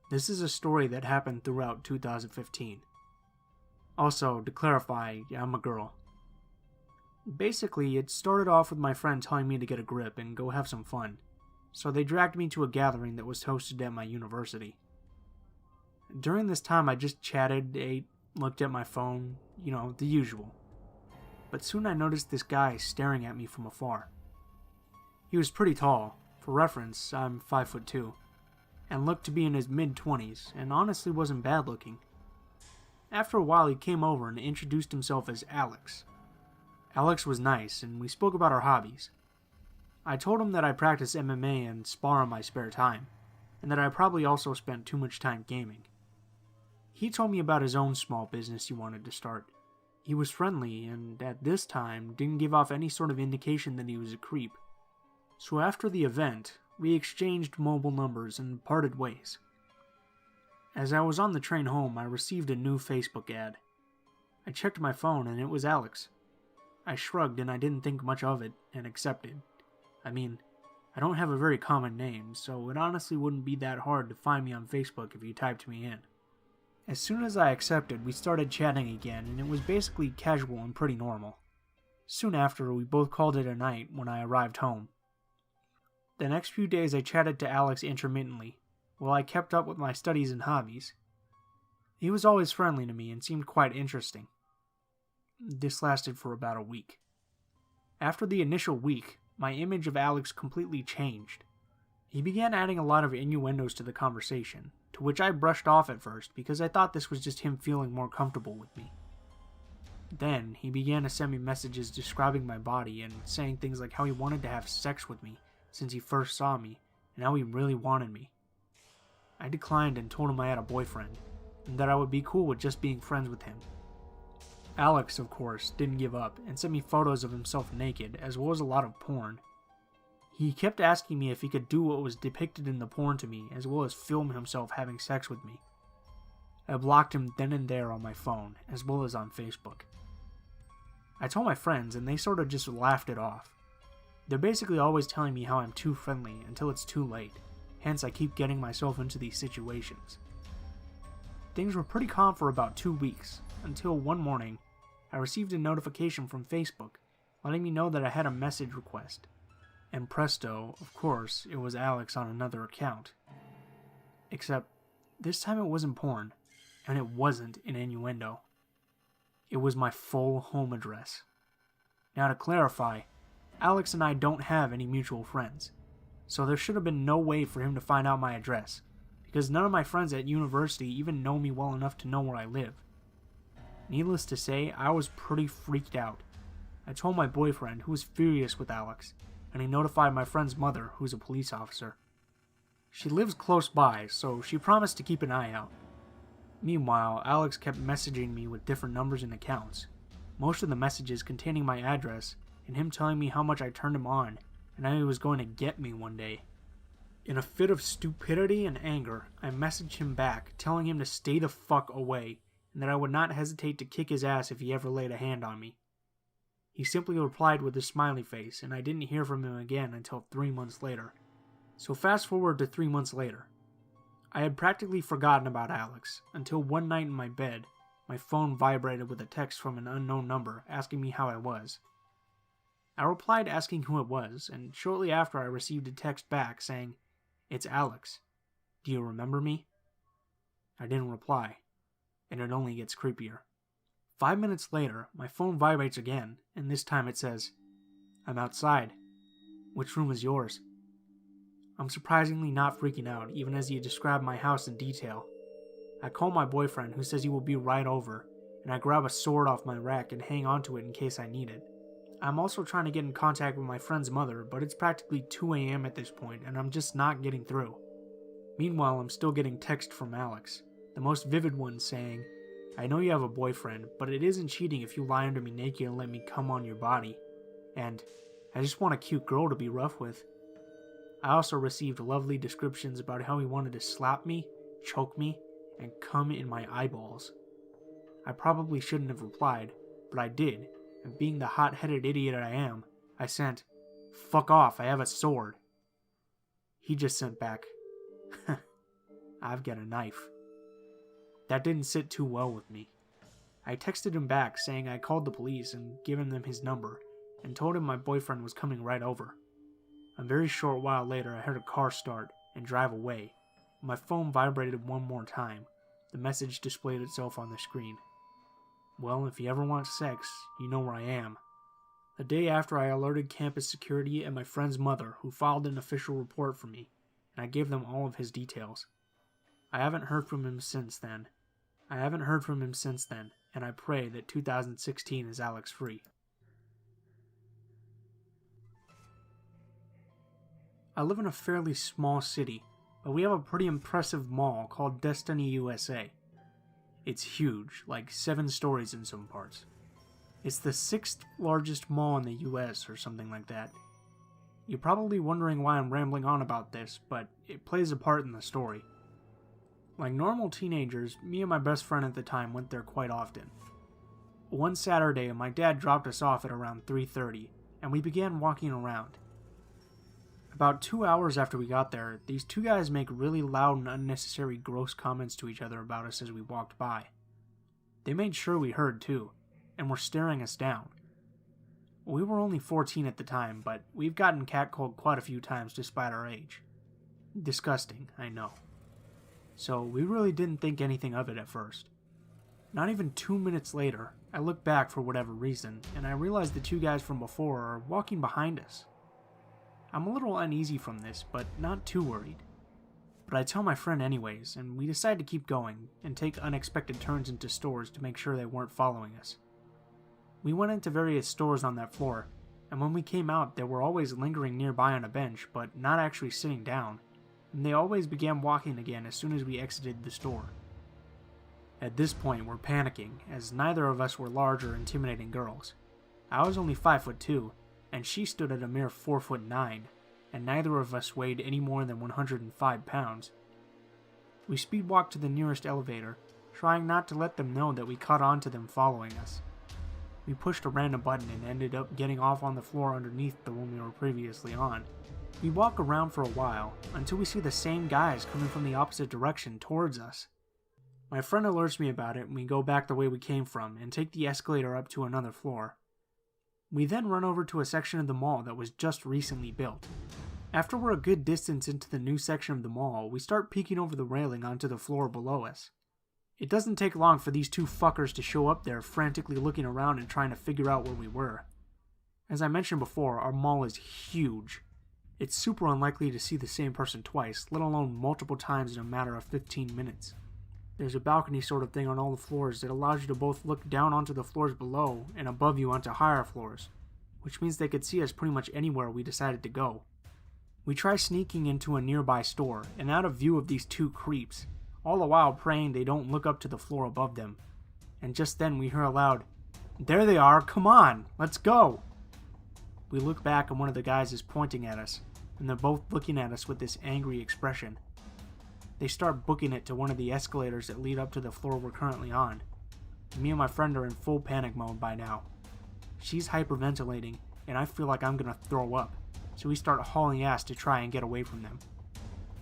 This is a story that happened throughout 2015. Also, to clarify, I'm a girl. Basically, it started off with my friend telling me to get a grip and go have some fun, so they dragged me to a gathering that was hosted at my university. During this time, I just chatted, ate, looked at my phone, the usual. But soon I noticed this guy staring at me from afar. He was pretty tall. For reference, I'm 5'2", and looked to be in his mid-20s, and honestly wasn't bad looking. After a while, he came over and introduced himself as Alex. Alex was nice, and we spoke about our hobbies. I told him that I practice MMA and spar in my spare time, and that I probably also spent too much time gaming. He told me about his own small business he wanted to start. He was friendly, and at this time, didn't give off any sort of indication that he was a creep. So after the event, we exchanged mobile numbers and parted ways. As I was on the train home, I received a new Facebook ad. I checked my phone and it was Alex. I shrugged and I didn't think much of it and accepted. I mean, I don't have a very common name, so it honestly wouldn't be that hard to find me on Facebook if you typed me in. As soon as I accepted, we started chatting again, and it was basically casual and pretty normal. Soon after, we both called it a night when I arrived home. The next few days I chatted to Alex intermittently, while I kept up with my studies and hobbies. He was always friendly to me and seemed quite interesting. This lasted for about a week. After the initial week, my image of Alex completely changed. He began adding a lot of innuendos to the conversation, to which I brushed off at first because I thought this was just him feeling more comfortable with me. Then, he began to send me messages describing my body and saying things like how he wanted to have sex with me since he first saw me, and how he really wanted me. I declined and told him I had a boyfriend, and that I would be cool with just being friends with him. Alex, of course, didn't give up and sent me photos of himself naked, as well as a lot of porn. He kept asking me if he could do what was depicted in the porn to me, as well as film himself having sex with me. I blocked him then and there on my phone, as well as on Facebook. I told my friends, and they sort of just laughed it off. They're basically always telling me how I'm too friendly until it's too late, hence I keep getting myself into these situations. Things were pretty calm for about 2 weeks, until one morning, I received a notification from Facebook, letting me know that I had a message request. And presto, of course, it was Alex on another account. Except, this time it wasn't porn, and it wasn't an innuendo. It was my full home address. Now to clarify, Alex and I don't have any mutual friends, so there should have been no way for him to find out my address, because none of my friends at university even know me well enough to know where I live. Needless to say, I was pretty freaked out. I told my boyfriend, who was furious with Alex, and he notified my friend's mother, who's a police officer. She lives close by, so she promised to keep an eye out. Meanwhile, Alex kept messaging me with different numbers and accounts, most of the messages containing my address, and him telling me how much I turned him on, and how he was going to get me one day. In a fit of stupidity and anger, I messaged him back, telling him to stay the fuck away, and that I would not hesitate to kick his ass if he ever laid a hand on me. He simply replied with a smiley face, and I didn't hear from him again until 3 months later. So fast forward to 3 months later. I had practically forgotten about Alex, until one night in my bed, my phone vibrated with a text from an unknown number asking me how I was. I replied asking who it was, and shortly after I received a text back saying, "It's Alex. Do you remember me?" I didn't reply, and it only gets creepier. 5 minutes later, my phone vibrates again, and this time it says, "I'm outside. Which room is yours?" I'm surprisingly not freaking out, even as he described my house in detail. I call my boyfriend, who says he will be right over, and I grab a sword off my rack and hang onto it in case I need it. I'm also trying to get in contact with my friend's mother, but it's practically 2 a.m. at this point, and I'm just not getting through. Meanwhile, I'm still getting texts from Alex, the most vivid one saying, "I know you have a boyfriend, but it isn't cheating if you lie under me naked and let me come on your body. And I just want a cute girl to be rough with." I also received lovely descriptions about how he wanted to slap me, choke me, and come in my eyeballs. I probably shouldn't have replied, but I did, and being the hot-headed idiot I am, I sent, "Fuck off, I have a sword." He just sent back, I've got a knife. That didn't sit too well with me. I texted him back saying I called the police and given them his number and told him my boyfriend was coming right over. A very short while later, I heard a car start and drive away. My phone vibrated one more time. The message displayed itself on the screen. Well, if you ever want sex, you know where I am. The day after, I alerted campus security and my friend's mother, who filed an official report for me, and I gave them all of his details. I haven't heard from him since then, and I pray that 2016 is Alex free. I live in a fairly small city, but we have a pretty impressive mall called Destiny USA. It's huge, like 7 stories in some parts. It's the 6th largest mall in the US or something like that. You're probably wondering why I'm rambling on about this, but it plays a part in the story. Like normal teenagers, me and my best friend at the time went there quite often. One Saturday, my dad dropped us off at around 3:30, and we began walking around. About 2 hours after we got there, these 2 guys make really loud and unnecessary gross comments to each other about us as we walked by. They made sure we heard too, and were staring us down. We were only 14 at the time, but we've gotten catcalled quite a few times despite our age. Disgusting, I know. So we really didn't think anything of it at first. Not even 2 minutes later, I looked back for whatever reason, and I realized the 2 guys from before are walking behind us. I'm a little uneasy from this, but not too worried. But I tell my friend anyways, and we decide to keep going and take unexpected turns into stores to make sure they weren't following us. We went into various stores on that floor, and when we came out, they were always lingering nearby on a bench, but not actually sitting down, and they always began walking again as soon as we exited the store. At this point, we're panicking, as neither of us were large or intimidating girls. I was only 5'2", and she stood at a mere 4'9", and neither of us weighed any more than 105 pounds. We speedwalked to the nearest elevator, trying not to let them know that we caught on to them following us. We pushed a random button and ended up getting off on the floor underneath the one we were previously on. We walk around for a while, until we see the same guys coming from the opposite direction towards us. My friend alerts me about it, and we go back the way we came from and take the escalator up to another floor. We then run over to a section of the mall that was just recently built. After we're a good distance into the new section of the mall, we start peeking over the railing onto the floor below us. It doesn't take long for these 2 fuckers to show up there frantically looking around and trying to figure out where we were. As I mentioned before, our mall is huge. It's super unlikely to see the same person twice, let alone multiple times in a matter of 15 minutes. There's a balcony sort of thing on all the floors that allows you to both look down onto the floors below and above you onto higher floors, which means they could see us pretty much anywhere we decided to go. We try sneaking into a nearby store and out of view of these 2 creeps, all the while praying they don't look up to the floor above them. And just then we hear a loud, "There they are, come on, let's go!" We look back and one of the guys is pointing at us, and they're both looking at us with this angry expression. They start booking it to one of the escalators that lead up to the floor we're currently on. Me and my friend are in full panic mode by now. She's hyperventilating, and I feel like I'm gonna throw up, so we start hauling ass to try and get away from them.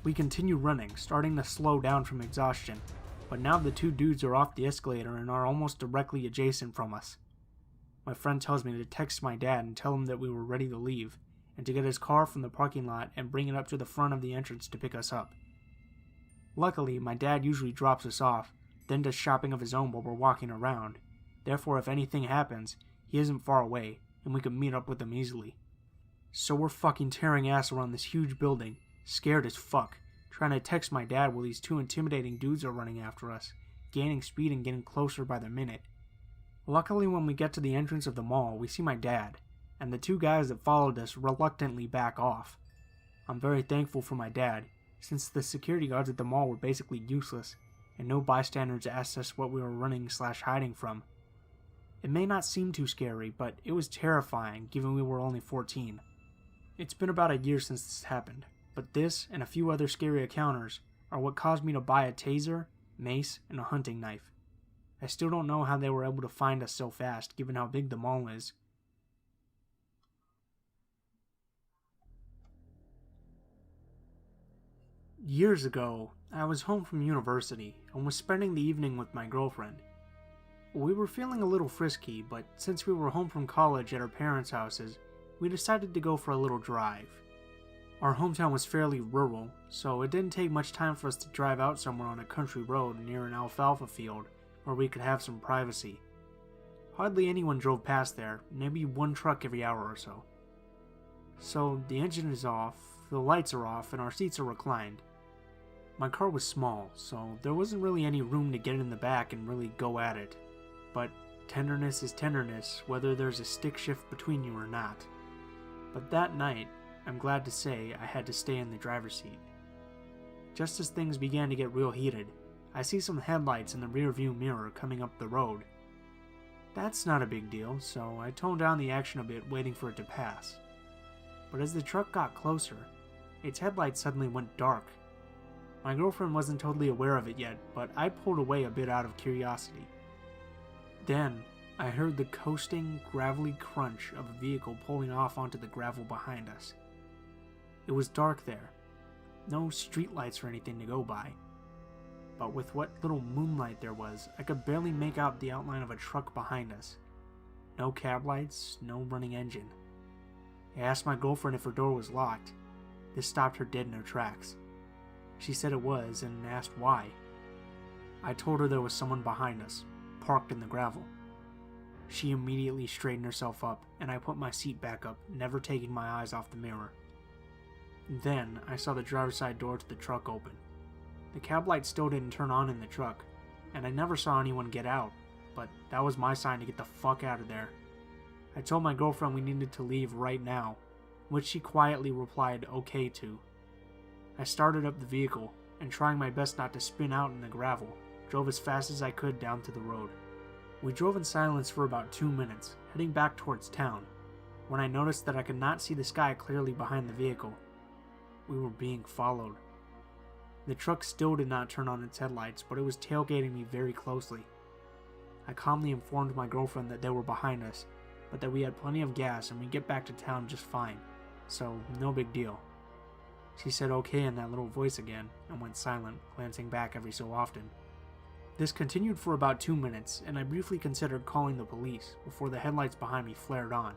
We continue running, starting to slow down from exhaustion, but now the 2 dudes are off the escalator and are almost directly adjacent from us. My friend tells me to text my dad and tell him that we were ready to leave, and to get his car from the parking lot and bring it up to the front of the entrance to pick us up. Luckily, my dad usually drops us off, then does shopping of his own while we're walking around. Therefore, if anything happens, he isn't far away, and we can meet up with him easily. So we're fucking tearing ass around this huge building, scared as fuck, trying to text my dad while these 2 intimidating dudes are running after us, gaining speed and getting closer by the minute. Luckily, when we get to the entrance of the mall, we see my dad, and the 2 guys that followed us reluctantly back off. I'm very thankful for my dad, since the security guards at the mall were basically useless, and no bystanders asked us what we were running/hiding from. It may not seem too scary, but it was terrifying given we were only 14. It's been about a year since this happened, but this and a few other scary encounters are what caused me to buy a taser, mace, and a hunting knife. I still don't know how they were able to find us so fast given how big the mall is. Years ago, I was home from university and was spending the evening with my girlfriend. We were feeling a little frisky, but since we were home from college at our parents' houses, we decided to go for a little drive. Our hometown was fairly rural, so it didn't take much time for us to drive out somewhere on a country road near an alfalfa field where we could have some privacy. Hardly anyone drove past there, maybe one truck every hour or so. So the engine is off, the lights are off, and our seats are reclined. My car was small, so there wasn't really any room to get in the back and really go at it. But tenderness is tenderness, whether there's a stick shift between you or not. But that night, I'm glad to say I had to stay in the driver's seat. Just as things began to get real heated, I see some headlights in the rearview mirror coming up the road. That's not a big deal, so I toned down the action a bit, waiting for it to pass. But as the truck got closer, its headlights suddenly went dark. My girlfriend wasn't totally aware of it yet, but I pulled away a bit out of curiosity. Then, I heard the coasting, gravelly crunch of a vehicle pulling off onto the gravel behind us. It was dark there. No streetlights or anything to go by. But with what little moonlight there was, I could barely make out the outline of a truck behind us. No cab lights, no running engine. I asked my girlfriend if her door was locked. This stopped her dead in her tracks. She said it was and asked why. I told her there was someone behind us, parked in the gravel. She immediately straightened herself up, and I put my seat back up, never taking my eyes off the mirror. Then, I saw the driver's side door to the truck open. The cab light still didn't turn on in the truck, and I never saw anyone get out, but that was my sign to get the fuck out of there. I told my girlfriend we needed to leave right now, which she quietly replied okay to. I started up the vehicle, and trying my best not to spin out in the gravel, drove as fast as I could down to the road. We drove in silence for about 2 minutes, heading back towards town, when I noticed that I could not see the sky clearly behind the vehicle. We were being followed. The truck still did not turn on its headlights, but it was tailgating me very closely. I calmly informed my girlfriend that they were behind us, but that we had plenty of gas and we'd get back to town just fine, so no big deal. She said okay in that little voice again, and went silent, glancing back every so often. This continued for about 2 minutes, and I briefly considered calling the police before the headlights behind me flared on.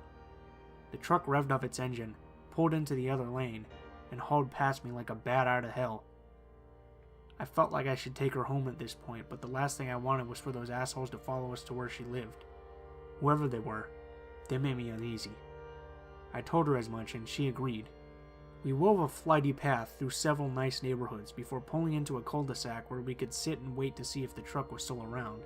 The truck revved up its engine, pulled into the other lane, and hauled past me like a bat out of hell. I felt like I should take her home at this point, but the last thing I wanted was for those assholes to follow us to where she lived. Whoever they were, they made me uneasy. I told her as much, and she agreed. We wove a flighty path through several nice neighborhoods before pulling into a cul-de-sac where we could sit and wait to see if the truck was still around.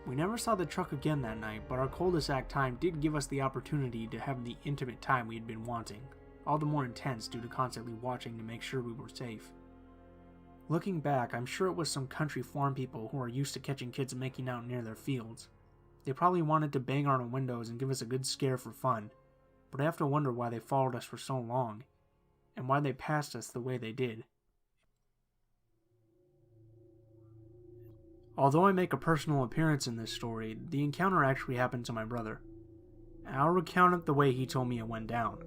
We never saw the truck again that night, but our cul-de-sac time did give us the opportunity to have the intimate time we had been wanting, all the more intense due to constantly watching to make sure we were safe. Looking back, I'm sure it was some country farm people who are used to catching kids making out near their fields. They probably wanted to bang on our windows and give us a good scare for fun, but I have to wonder why they followed us for so long, and why they passed us the way they did. Although I make a personal appearance in this story, the encounter actually happened to my brother. I'll recount it the way he told me it went down.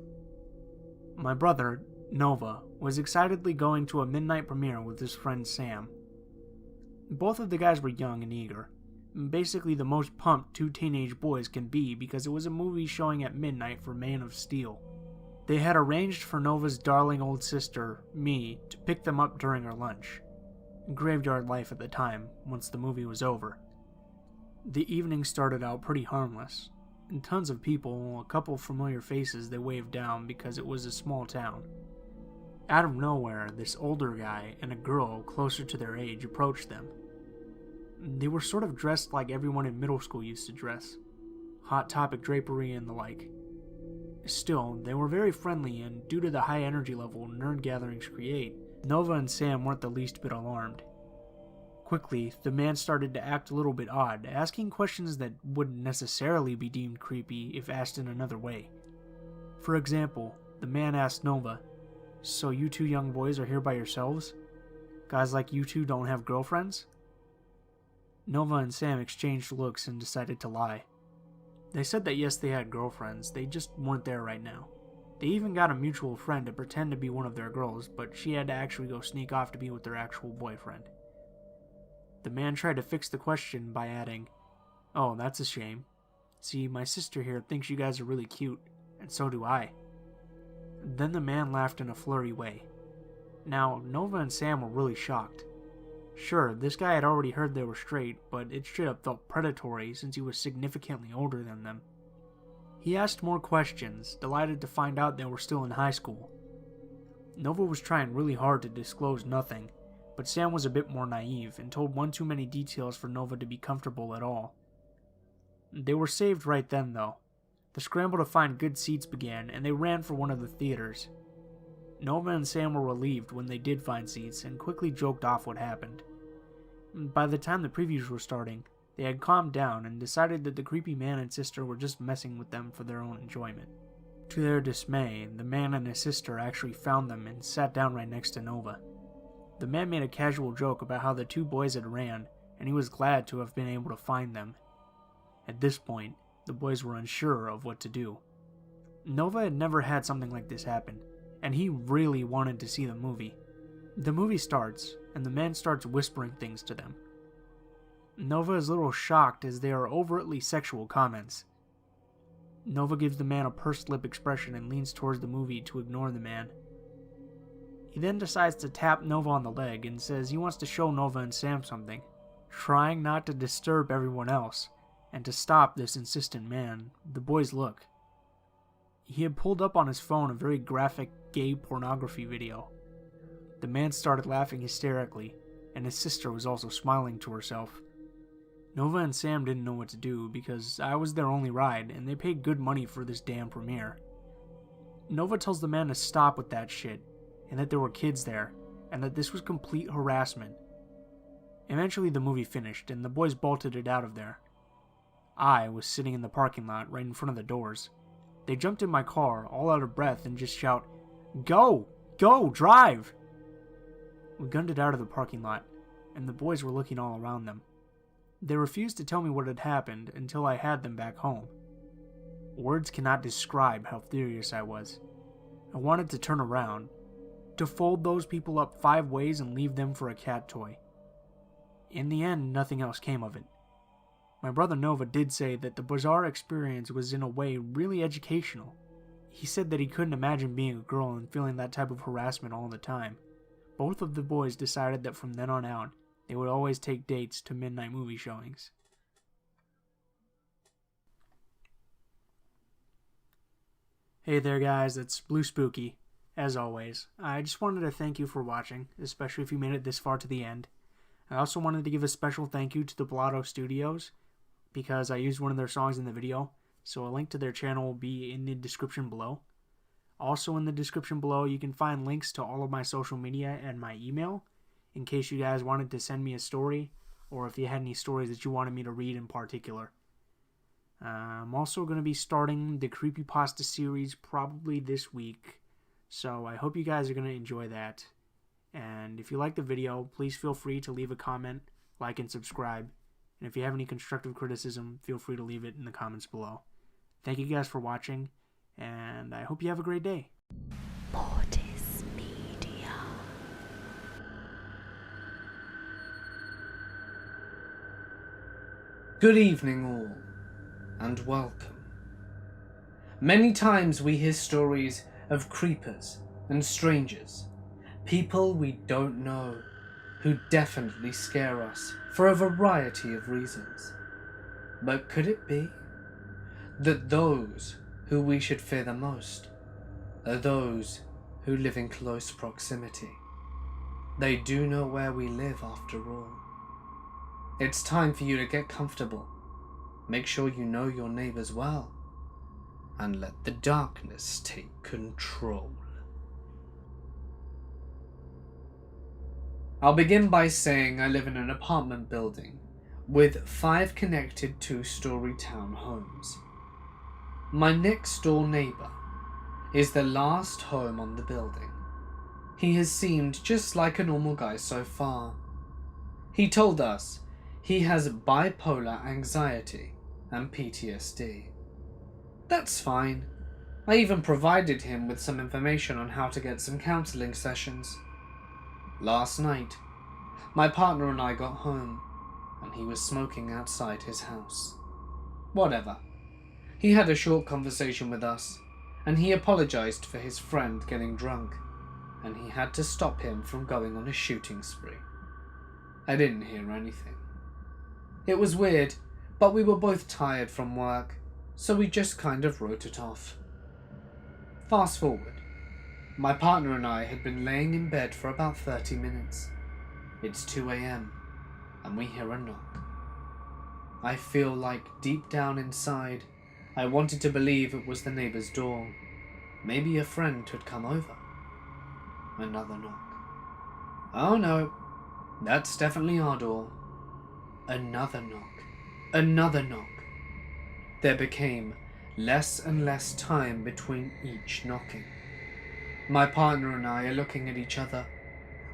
My brother, Nova, was excitedly going to a midnight premiere with his friend Sam. Both of the guys were young and eager, basically the most pumped two teenage boys can be because it was a movie showing at midnight for Man of Steel. They had arranged for Nova's darling old sister, me, to pick them up during her lunch. Graveyard life at the time, once the movie was over. The evening started out pretty harmless, and tons of people, a couple familiar faces they waved down because it was a small town. Out of nowhere, this older guy and a girl closer to their age approached them. They were sort of dressed like everyone in middle school used to dress. Hot Topic drapery and the like. Still, they were very friendly, and due to the high energy level nerd gatherings create, Nova and Sam weren't the least bit alarmed. Quickly, the man started to act a little bit odd, asking questions that wouldn't necessarily be deemed creepy if asked in another way. For example, the man asked Nova, "So you two young boys are here by yourselves? Guys like you two don't have girlfriends?" Nova and Sam exchanged looks and decided to lie. They said that yes, they had girlfriends, they just weren't there right now. They even got a mutual friend to pretend to be one of their girls, but she had to actually go sneak off to be with their actual boyfriend. The man tried to fix the question by adding, "Oh, that's a shame. See, my sister here thinks you guys are really cute, and so do I." Then the man laughed in a flirty way. Now, Nova and Sam were really shocked. Sure, this guy had already heard they were straight, but it straight up felt predatory since he was significantly older than them. He asked more questions, delighted to find out they were still in high school. Nova was trying really hard to disclose nothing, but Sam was a bit more naive and told one too many details for Nova to be comfortable at all. They were saved right then, though. The scramble to find good seats began, and they ran for one of the theaters. Nova and Sam were relieved when they did find seats and quickly joked off what happened. By the time the previews were starting, they had calmed down and decided that the creepy man and sister were just messing with them for their own enjoyment. To their dismay, the man and his sister actually found them and sat down right next to Nova. The man made a casual joke about how the two boys had ran, and he was glad to have been able to find them. At this point, the boys were unsure of what to do. Nova had never had something like this happen, and he really wanted to see the movie. The movie starts, and the man starts whispering things to them. Nova is a little shocked as they are overtly sexual comments. Nova gives the man a pursed lip expression and leans towards the movie to ignore the man. He then decides to tap Nova on the leg and says he wants to show Nova and Sam something, trying not to disturb everyone else, and to stop this insistent man. The boys look. He had pulled up on his phone a very graphic gay pornography video. The man started laughing hysterically, and his sister was also smiling to herself. Nova and Sam didn't know what to do because I was their only ride and they paid good money for this damn premiere. Nova tells the man to stop with that shit, and that there were kids there, and that this was complete harassment. Eventually the movie finished and the boys bolted it out of there. I was sitting in the parking lot right in front of the doors. They jumped in my car, all out of breath, and just shout, "Go! Go! Drive!" We gunned it out of the parking lot, and the boys were looking all around them. They refused to tell me what had happened until I had them back home. Words cannot describe how furious I was. I wanted to turn around, to fold those people up 5 ways and leave them for a cat toy. In the end, nothing else came of it. My brother Nova did say that the bizarre experience was in a way really educational. He said that he couldn't imagine being a girl and feeling that type of harassment all the time. Both of the boys decided that from then on out, they would always take dates to midnight movie showings. Hey there guys, it's Blue Spooky. As always, I just wanted to thank you for watching, especially if you made it this far to the end. I also wanted to give a special thank you to the Blotto Studios, because I used one of their songs in the video, so a link to their channel will be in the description below. Also in the description below, you can find links to all of my social media and my email, in case you guys wanted to send me a story, or if you had any stories that you wanted me to read in particular. I'm also going to be starting the Creepypasta series probably this week, so I hope you guys are going to enjoy that. And if you like the video, please feel free to leave a comment, like, and subscribe. And if you have any constructive criticism, feel free to leave it in the comments below. Thank you guys for watching, and I hope you have a great day. Mortis Media. Good evening all, and welcome. Many times we hear stories of creepers and strangers, people we don't know, who definitely scare us for a variety of reasons. But could it be that those who we should fear the most are those who live in close proximity? They do know where we live after all. It's time for you to get comfortable. Make sure you know your neighbors well, and let the darkness take control. I'll begin by saying I live in an apartment building with 5 connected 2-story townhomes. My next door neighbor is the last home on the building. He has seemed just like a normal guy so far. He told us he has bipolar anxiety and PTSD. That's fine. I even provided him with some information on how to get some counselling sessions. Last night, my partner and I got home, and he was smoking outside his house. Whatever. He had a short conversation with us, and he apologized for his friend getting drunk, and he had to stop him from going on a shooting spree. I didn't hear anything. It was weird, but we were both tired from work, so we just kind of wrote it off. Fast forward. My partner and I had been laying in bed for about 30 minutes. It's 2 a.m. and we hear a knock. I feel like deep down inside, I wanted to believe it was the neighbor's door. Maybe a friend had come over. Another knock. Oh no, that's definitely our door. Another knock. Another knock. There became less and less time between each knocking. My partner and I are looking at each other.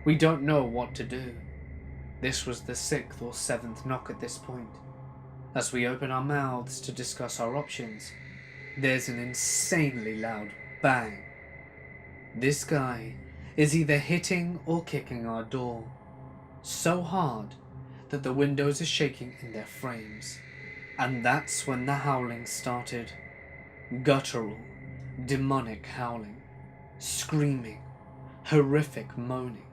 We don't know what to do. This was the 6th or 7th knock at this point. As we open our mouths to discuss our options, there's an insanely loud bang. This guy is either hitting or kicking our door, so hard that the windows are shaking in their frames. And that's when the howling started. Guttural, demonic howling, screaming, horrific moaning.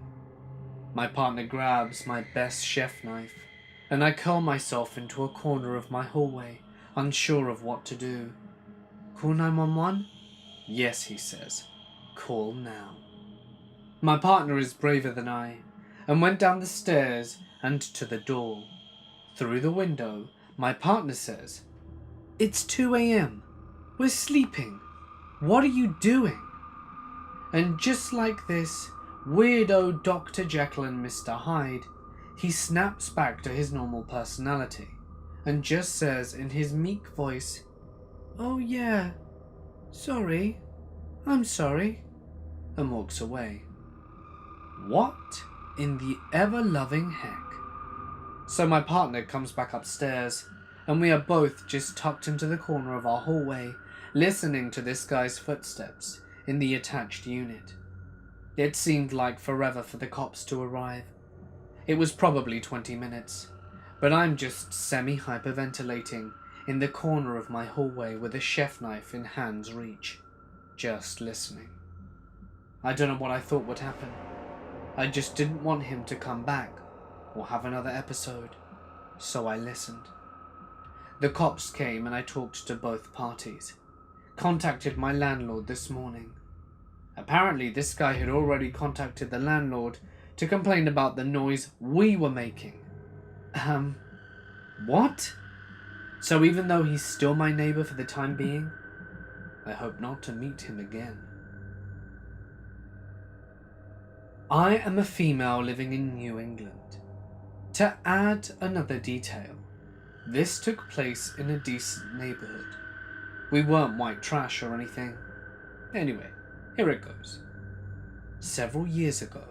My partner grabs my best chef knife, and I curl myself into a corner of my hallway, unsure of what to do. Call 911? Yes, he says. Call now. My partner is braver than I, and went down the stairs and to the door. Through the window, my partner says, "It's 2 a.m. We're sleeping. What are you doing?" And just like this weirdo Dr. Jekyll and Mr. Hyde, he snaps back to his normal personality and just says in his meek voice, "Oh yeah, sorry, I'm sorry," and walks away. What in the ever-loving heck? So my partner comes back upstairs, and we are both just tucked into the corner of our hallway, listening to this guy's footsteps in the attached unit. It seemed like forever for the cops to arrive. It was probably 20 minutes, but I'm just semi-hyperventilating in the corner of my hallway with a chef knife in hand's reach, just listening. I don't know what I thought would happen. I just didn't want him to come back or have another episode, so I listened. The cops came and I talked to both parties. Contacted my landlord this morning. Apparently this guy had already contacted the landlord to complain about the noise we were making. What? So even though he's still my neighbor for the time being, I hope not to meet him again. I am a female living in New England. To add another detail, this took place in a decent neighborhood. We weren't white trash or anything. Anyway, here it goes. Several years ago,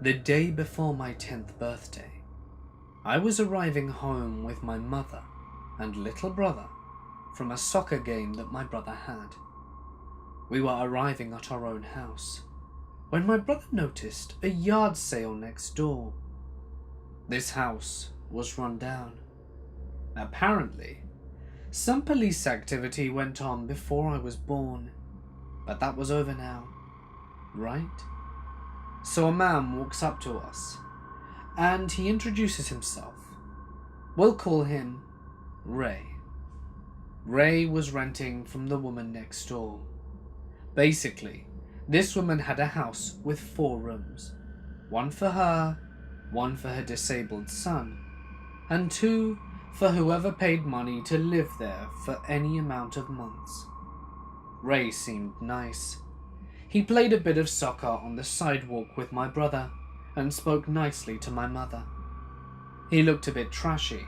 the day before my 10th birthday, I was arriving home with my mother and little brother from a soccer game that my brother had. We were arriving at our own house when my brother noticed a yard sale next door. This house was run down. Apparently, some police activity went on before I was born, but that was over now, right? So a man walks up to us, and he introduces himself. We'll call him Ray. Ray was renting from the woman next door. Basically, this woman had a house with 4 rooms. 1 for her, 1 for her disabled son, and 2 for whoever paid money to live there for any amount of months. Ray seemed nice. He played a bit of soccer on the sidewalk with my brother and spoke nicely to my mother. He looked a bit trashy,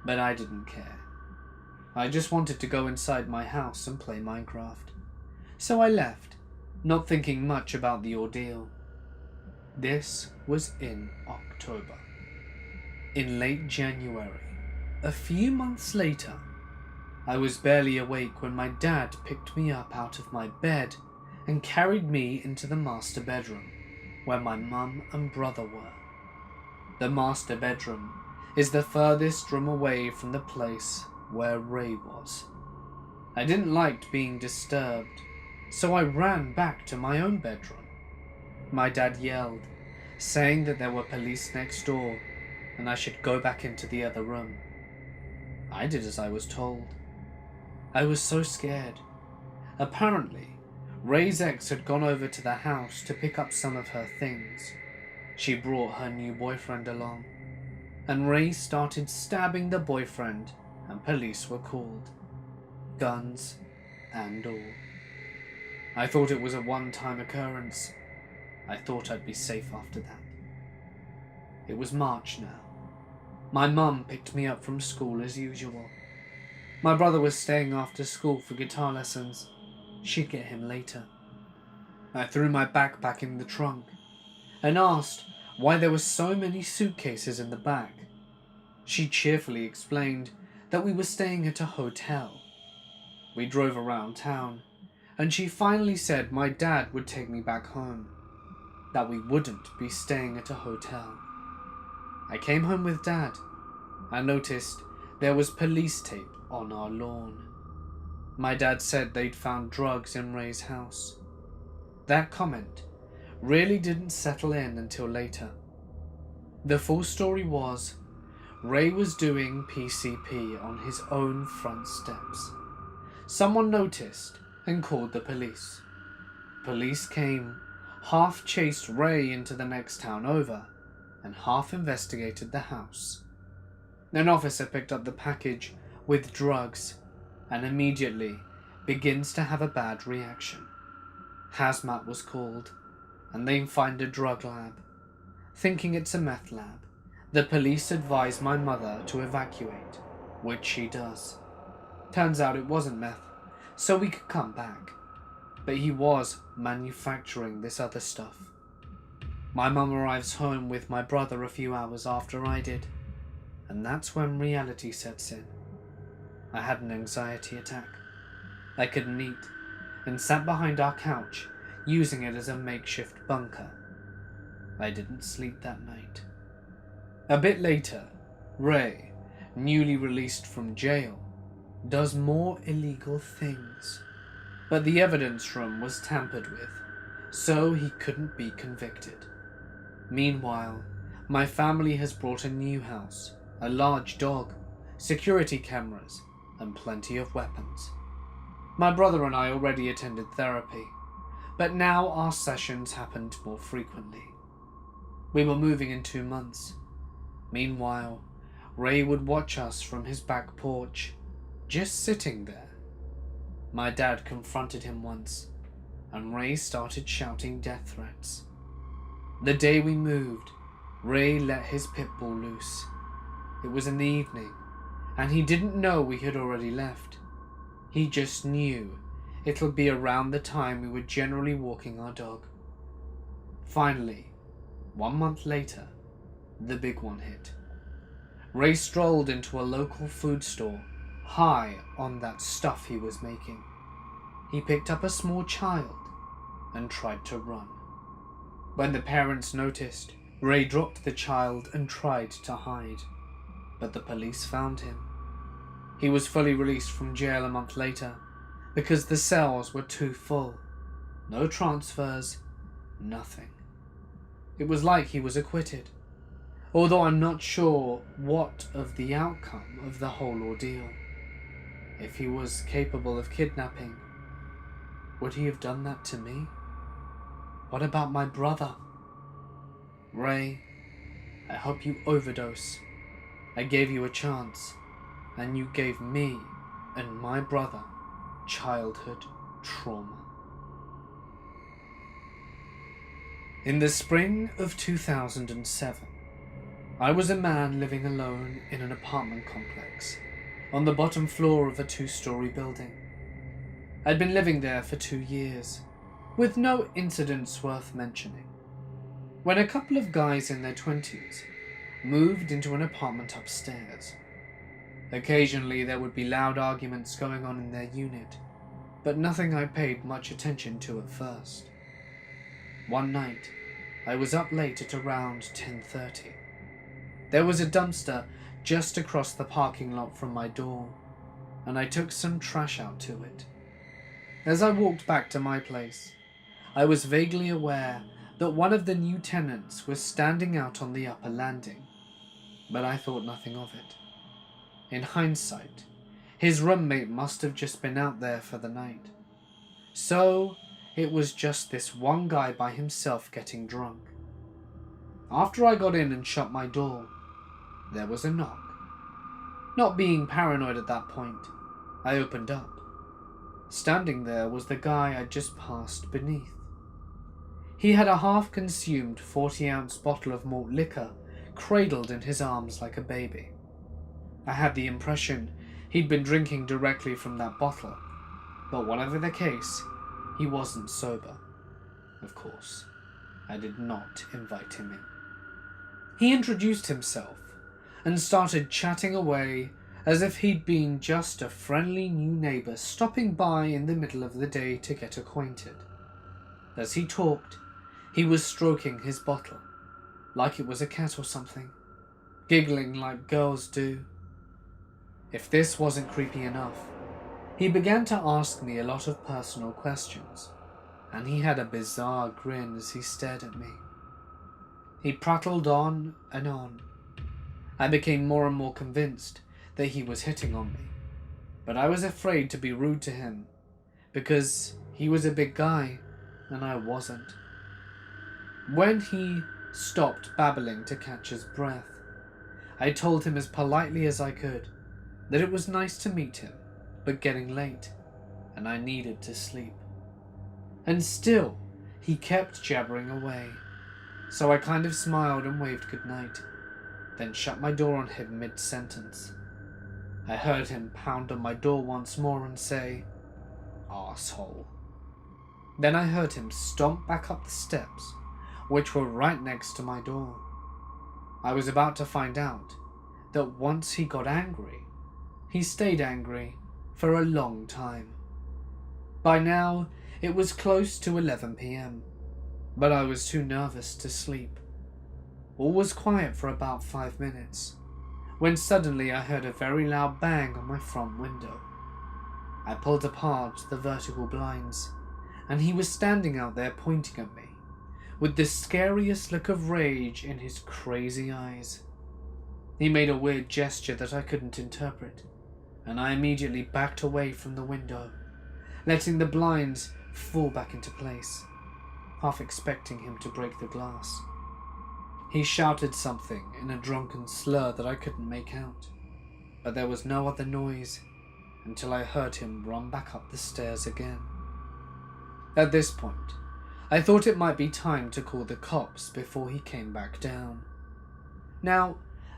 but I didn't care. I just wanted to go inside my house and play Minecraft. So I left, not thinking much about the ordeal. This was in October. In late January, a few months later, I was barely awake when my dad picked me up out of my bed and carried me into the master bedroom, where my mum and brother were. The master bedroom is the furthest room away from the place where Ray was. I didn't like being disturbed, so I ran back to my own bedroom. My dad yelled, saying that there were police next door and I should go back into the other room. I did as I was told. I was so scared. Apparently, Ray's ex had gone over to the house to pick up some of her things. She brought her new boyfriend along, and Ray started stabbing the boyfriend, and police were called. Guns and all. I thought it was a one-time occurrence. I thought I'd be safe after that. It was March now. My mum picked me up from school as usual. My brother was staying after school for guitar lessons. She'd get him later. I threw my backpack in the trunk and asked why there were so many suitcases in the back. She cheerfully explained that we were staying at a hotel. We drove around town, and she finally said my dad would take me back home, that we wouldn't be staying at a hotel. I came home with Dad. I noticed there was police tape on our lawn. My dad said they'd found drugs in Ray's house. That comment really didn't settle in until later. The full story was, Ray was doing PCP on his own front steps. Someone noticed and called the police. Police came, half chased Ray into the next town over, and half investigated the house. An officer picked up the package with drugs and immediately begins to have a bad reaction. Hazmat was called, and they find a drug lab. Thinking it's a meth lab, the police advise my mother to evacuate, which she does. Turns out it wasn't meth, so we could come back. But he was manufacturing this other stuff. My mum arrives home with my brother a few hours after I did, and that's when reality sets in. I had an anxiety attack. I couldn't eat, and sat behind our couch, using it as a makeshift bunker. I didn't sleep that night. A bit later, Ray, newly released from jail, does more illegal things. But the evidence room was tampered with, so he couldn't be convicted. Meanwhile, my family has brought a new house, a large dog, security cameras, and plenty of weapons. My brother and I already attended therapy, but now our sessions happened more frequently. We were moving in 2 months. Meanwhile, Ray would watch us from his back porch, just sitting there. My dad confronted him once, and Ray started shouting death threats. The day we moved, Ray let his pit bull loose. It was in the evening, and he didn't know we had already left. He just knew it'll be around the time we were generally walking our dog. Finally, 1 month later, the big one hit. Ray strolled into a local food store, high on that stuff he was making. He picked up a small child and tried to run. When the parents noticed, Ray dropped the child and tried to hide, but the police found him. He was fully released from jail a month later because the cells were too full. No transfers, nothing. It was like he was acquitted, although I'm not sure what of the outcome of the whole ordeal. If he was capable of kidnapping, would he have done that to me? What about my brother? Ray, I hope you overdose. I gave you a chance, and you gave me and my brother childhood trauma. In the spring of 2007, I was a man living alone in an apartment complex on the bottom floor of a 2-story building. I'd been living there for 2 years, with no incidents worth mentioning, when a couple of guys in their 20s moved into an apartment upstairs. Occasionally there would be loud arguments going on in their unit, but nothing I paid much attention to at first. One night, I was up late at around 10:30. There was a dumpster just across the parking lot from my door, and I took some trash out to it. As I walked back to my place, I was vaguely aware that one of the new tenants was standing out on the upper landing, but I thought nothing of it. In hindsight, his roommate must have just been out there for the night. So, it was just this one guy by himself getting drunk. After I got in and shut my door, there was a knock. Not being paranoid at that point, I opened up. Standing there was the guy I'd just passed beneath. He had a half-consumed 40-ounce bottle of malt liquor cradled in his arms like a baby. I had the impression he'd been drinking directly from that bottle, but whatever the case, he wasn't sober. Of course, I did not invite him in. He introduced himself and started chatting away as if he'd been just a friendly new neighbor stopping by in the middle of the day to get acquainted. As he talked, he was stroking his bottle, like it was a cat or something, giggling like girls do. If this wasn't creepy enough, he began to ask me a lot of personal questions, and he had a bizarre grin as he stared at me. He prattled on and on. I became more and more convinced that he was hitting on me, but I was afraid to be rude to him, because he was a big guy and I wasn't. When he stopped babbling to catch his breath, I told him as politely as I could that it was nice to meet him, but getting late, and I needed to sleep. And still, he kept jabbering away, so I kind of smiled and waved goodnight, then shut my door on him mid-sentence. I heard him pound on my door once more and say, "Arsehole." Then I heard him stomp back up the steps, which were right next to my door. I was about to find out that once he got angry, he stayed angry for a long time. By now, it was close to 11 p.m, but I was too nervous to sleep. All was quiet for about 5 minutes, when suddenly I heard a very loud bang on my front window. I pulled apart the vertical blinds, and he was standing out there pointing at me, with the scariest look of rage in his crazy eyes. He made a weird gesture that I couldn't interpret, and I immediately backed away from the window, letting the blinds fall back into place, half expecting him to break the glass. He shouted something in a drunken slur that I couldn't make out, but there was no other noise until I heard him run back up the stairs again. At this point, I thought it might be time to call the cops before he came back down. Now,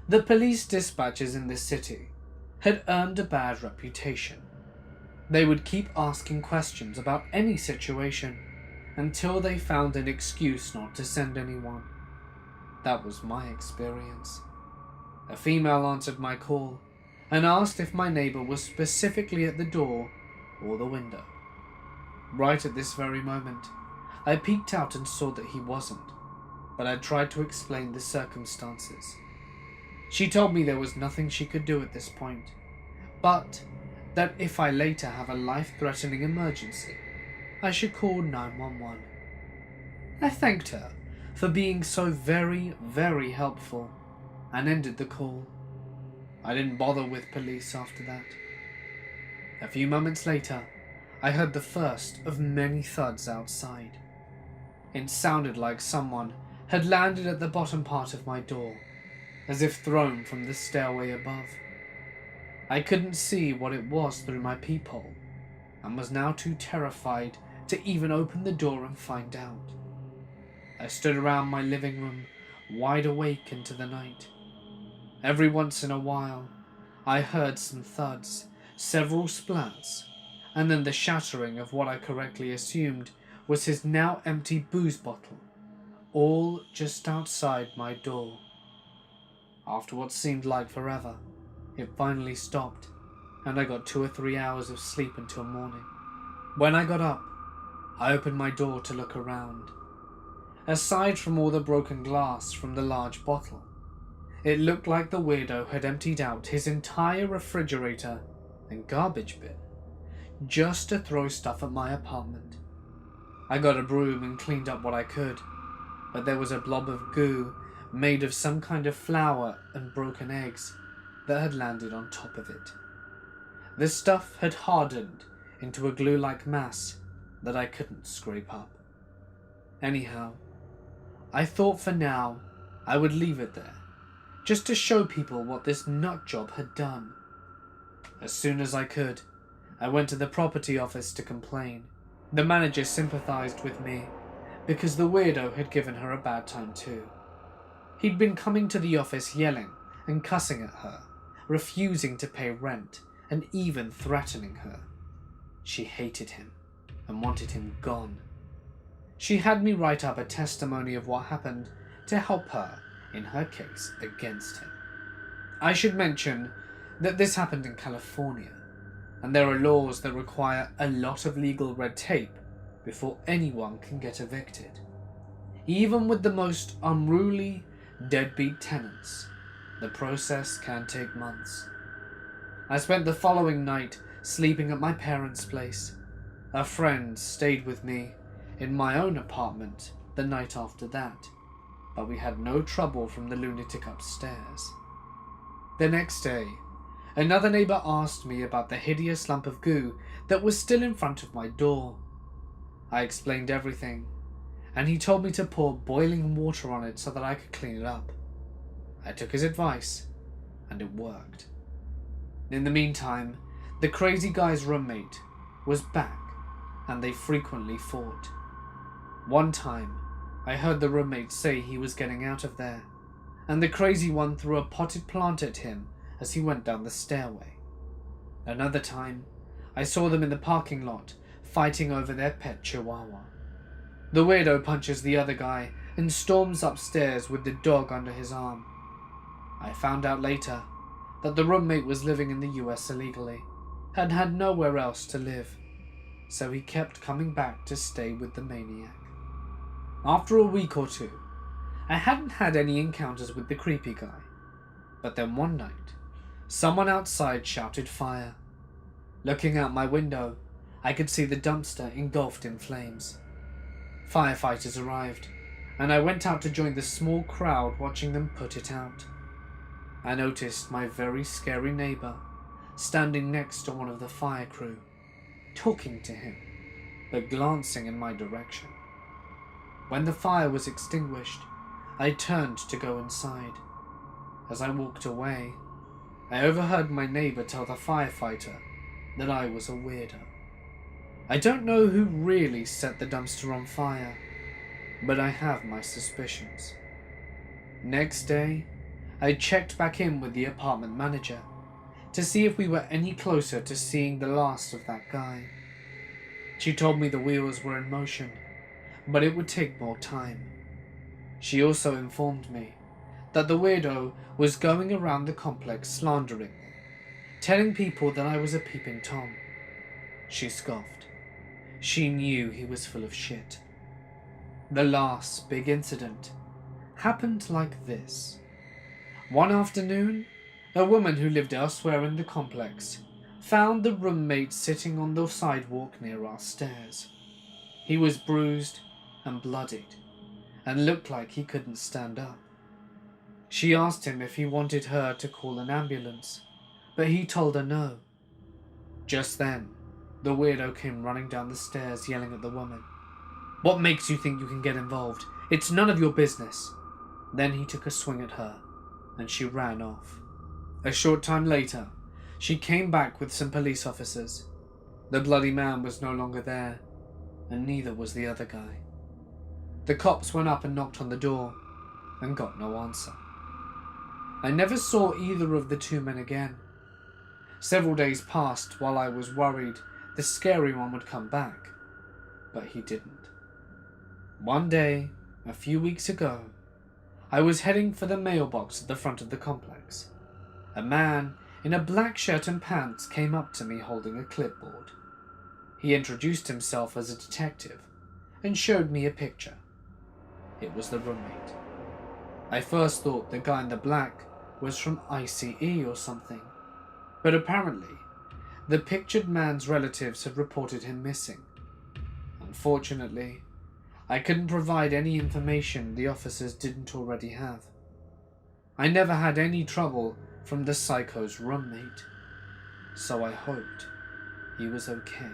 the police dispatchers in this city had earned a bad reputation. They would keep asking questions about any situation until they found an excuse not to send anyone. That was my experience. A female answered my call and asked if my neighbor was specifically at the door or the window. Right at this very moment, I peeked out and saw that he wasn't, but I tried to explain the circumstances. She told me there was nothing she could do at this point, but that if I later have a life-threatening emergency, I should call 911. I thanked her for being so very, very helpful and ended the call. I didn't bother with police after that. A few moments later, I heard the first of many thuds outside. It sounded like someone had landed at the bottom part of my door, as if thrown from the stairway above. I couldn't see what it was through my peephole, and was now too terrified to even open the door and find out. I stood around my living room, wide awake into the night. Every once in a while, I heard some thuds, several splats, and then the shattering of what I correctly assumed was his now empty booze bottle, all just outside my door. After what seemed like forever, it finally stopped, and I got 2 or 3 hours of sleep until morning. When I got up, I opened my door to look around. Aside from all the broken glass from the large bottle, it looked like the weirdo had emptied out his entire refrigerator and garbage bin just to throw stuff at my apartment. I got a broom and cleaned up what I could, but there was a blob of goo made of some kind of flour and broken eggs that had landed on top of it. The stuff had hardened into a glue-like mass that I couldn't scrape up. Anyhow, I thought for now I would leave it there, just to show people what this nutjob had done. As soon as I could, I went to the property office to complain. The manager sympathized with me because the weirdo had given her a bad time too. He'd been coming to the office yelling and cussing at her, refusing to pay rent, and even threatening her. She hated him and wanted him gone. She had me write up a testimony of what happened to help her in her case against him. I should mention that this happened in California, and there are laws that require a lot of legal red tape before anyone can get evicted. Even with the most unruly, deadbeat tenants, the process can take months. I spent the following night sleeping at my parents' place. A friend stayed with me in my own apartment the night after that, but we had no trouble from the lunatic upstairs. The next day, another neighbor asked me about the hideous lump of goo that was still in front of my door. I explained everything, and he told me to pour boiling water on it so that I could clean it up. I took his advice, and it worked. In the meantime, the crazy guy's roommate was back, and they frequently fought. One time, I heard the roommate say he was getting out of there, and the crazy one threw a potted plant at him as he went down the stairway. Another time, I saw them in the parking lot fighting over their pet chihuahua. The weirdo punches the other guy and storms upstairs with the dog under his arm. I found out later that the roommate was living in the US illegally and had nowhere else to live, so he kept coming back to stay with the maniac. After a week or two, I hadn't had any encounters with the creepy guy, but then one night, someone outside shouted fire. Looking out my window, I could see the dumpster engulfed in flames. Firefighters arrived, and I went out to join the small crowd watching them put it out. I noticed my very scary neighbor standing next to one of the fire crew, talking to him, but glancing in my direction. When the fire was extinguished, I turned to go inside. As I walked away, I overheard my neighbor tell the firefighter that I was a weirdo. I don't know who really set the dumpster on fire, but I have my suspicions. Next day, I checked back in with the apartment manager to see if we were any closer to seeing the last of that guy. She told me the wheels were in motion, but it would take more time. She also informed me that the weirdo was going around the complex slandering me, telling people that I was a peeping Tom. She scoffed. She knew he was full of shit. The last big incident happened like this. One afternoon, a woman who lived elsewhere in the complex found the roommate sitting on the sidewalk near our stairs. He was bruised and bloodied, and looked like he couldn't stand up. She asked him if he wanted her to call an ambulance, but he told her no. Just then, the weirdo came running down the stairs yelling at the woman. "What makes you think you can get involved? It's none of your business." Then he took a swing at her, and she ran off. A short time later, she came back with some police officers. The bloody man was no longer there, and neither was the other guy. The cops went up and knocked on the door, and got no answer. I never saw either of the two men again. Several days passed while I was worried the scary one would come back, but he didn't. One day, a few weeks ago, I was heading for the mailbox at the front of the complex. A man in a black shirt and pants came up to me holding a clipboard. He introduced himself as a detective and showed me a picture. It was the roommate. I first thought the guy in the black was from ICE or something, but apparently the pictured man's relatives had reported him missing. Unfortunately, I couldn't provide any information the officers didn't already have. I never had any trouble from the psycho's roommate, so I hoped he was okay.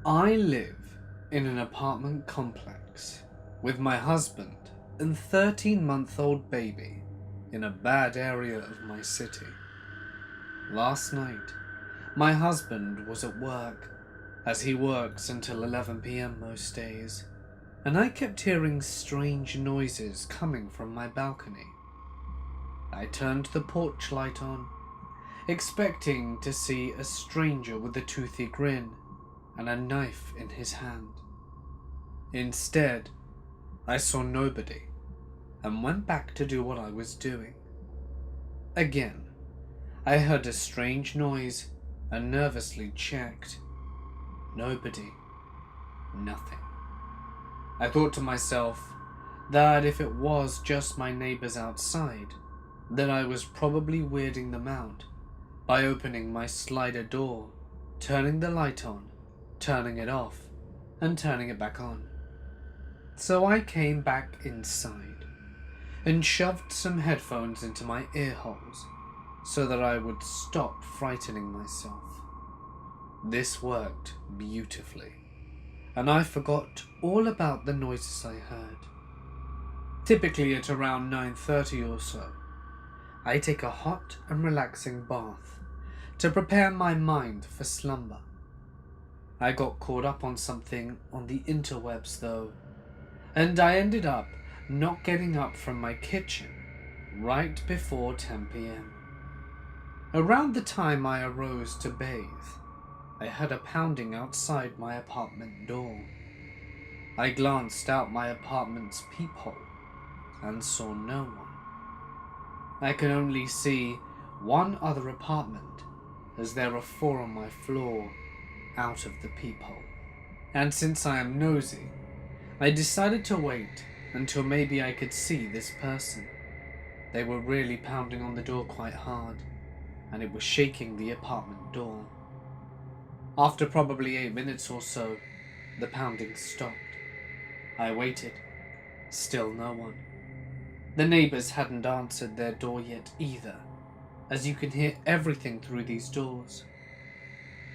I live in an apartment complex with my husband and 13-month-old baby in a bad area of my city. Last night, my husband was at work, as he works until 11 p.m. most days, and I kept hearing strange noises coming from my balcony. I turned the porch light on, expecting to see a stranger with a toothy grin and a knife in his hand. Instead, I saw nobody and went back to do what I was doing. Again, I heard a strange noise and nervously checked. Nobody. Nothing. I thought to myself that if it was just my neighbors outside, then I was probably weirding them out by opening my slider door, turning the light on, turning it off, and turning it back on. So I came back inside and shoved some headphones into my ear holes so that I would stop frightening myself. This worked beautifully, and I forgot all about the noises I heard. Typically at around 9:30 or so, I take a hot and relaxing bath to prepare my mind for slumber. I got caught up on something on the interwebs though, and I ended up not getting up from my kitchen right before 10 p.m. Around the time I arose to bathe, I heard a pounding outside my apartment door. I glanced out my apartment's peephole and saw no one. I can only see one other apartment, as there are 4 on my floor out of the peephole. And since I am nosy, I decided to wait until maybe I could see this person. They were really pounding on the door quite hard, and it was shaking the apartment door. After probably 8 minutes or so, the pounding stopped. I waited. Still no one. The neighbors hadn't answered their door yet either, as you can hear everything through these doors.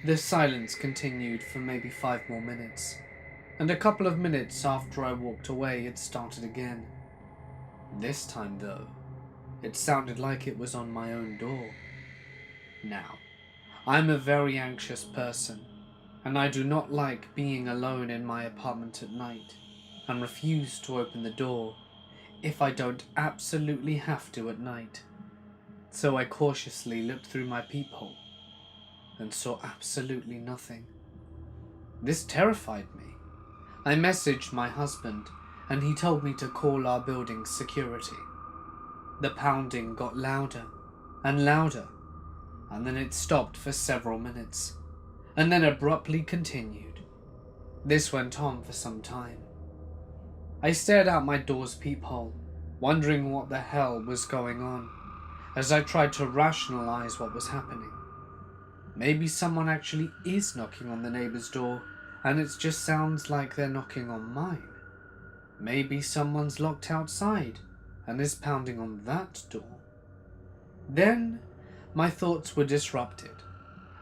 The silence continued for maybe 5 more minutes, and a couple of minutes after I walked away, it started again. This time, though, it sounded like it was on my own door. Now, I'm a very anxious person, and I do not like being alone in my apartment at night, and refuse to open the door if I don't absolutely have to at night. So I cautiously looked through my peephole and saw absolutely nothing. This terrified me. I messaged my husband, and he told me to call our building's security. The pounding got louder and louder, and then it stopped for several minutes, and then abruptly continued. This went on for some time. I stared out my door's peephole, wondering what the hell was going on, as I tried to rationalize what was happening. Maybe someone actually is knocking on the neighbor's door, and it just sounds like they're knocking on mine. Maybe someone's locked outside and is pounding on that door. Then my thoughts were disrupted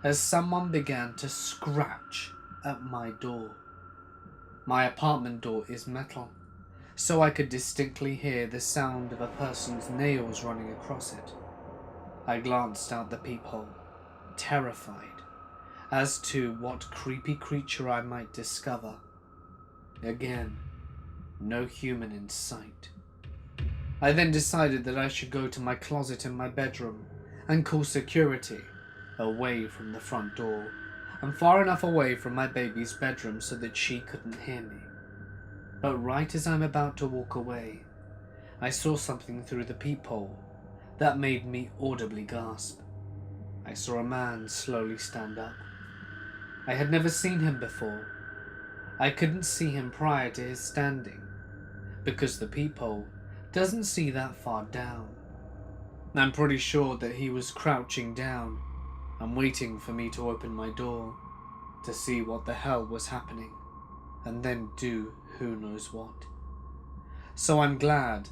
as someone began to scratch at my door. My apartment door is metal, so I could distinctly hear the sound of a person's nails running across it. I glanced out the peephole, terrified as to what creepy creature I might discover. Again, no human in sight. I then decided that I should go to my closet in my bedroom and call security, away from the front door and far enough away from my baby's bedroom so that she couldn't hear me. But right as I'm about to walk away, I saw something through the peephole that made me audibly gasp. I saw a man slowly stand up. I had never seen him before. I couldn't see him prior to his standing, because the peephole doesn't see that far down. I'm pretty sure that he was crouching down and waiting for me to open my door to see what the hell was happening, and then do who knows what. So I'm glad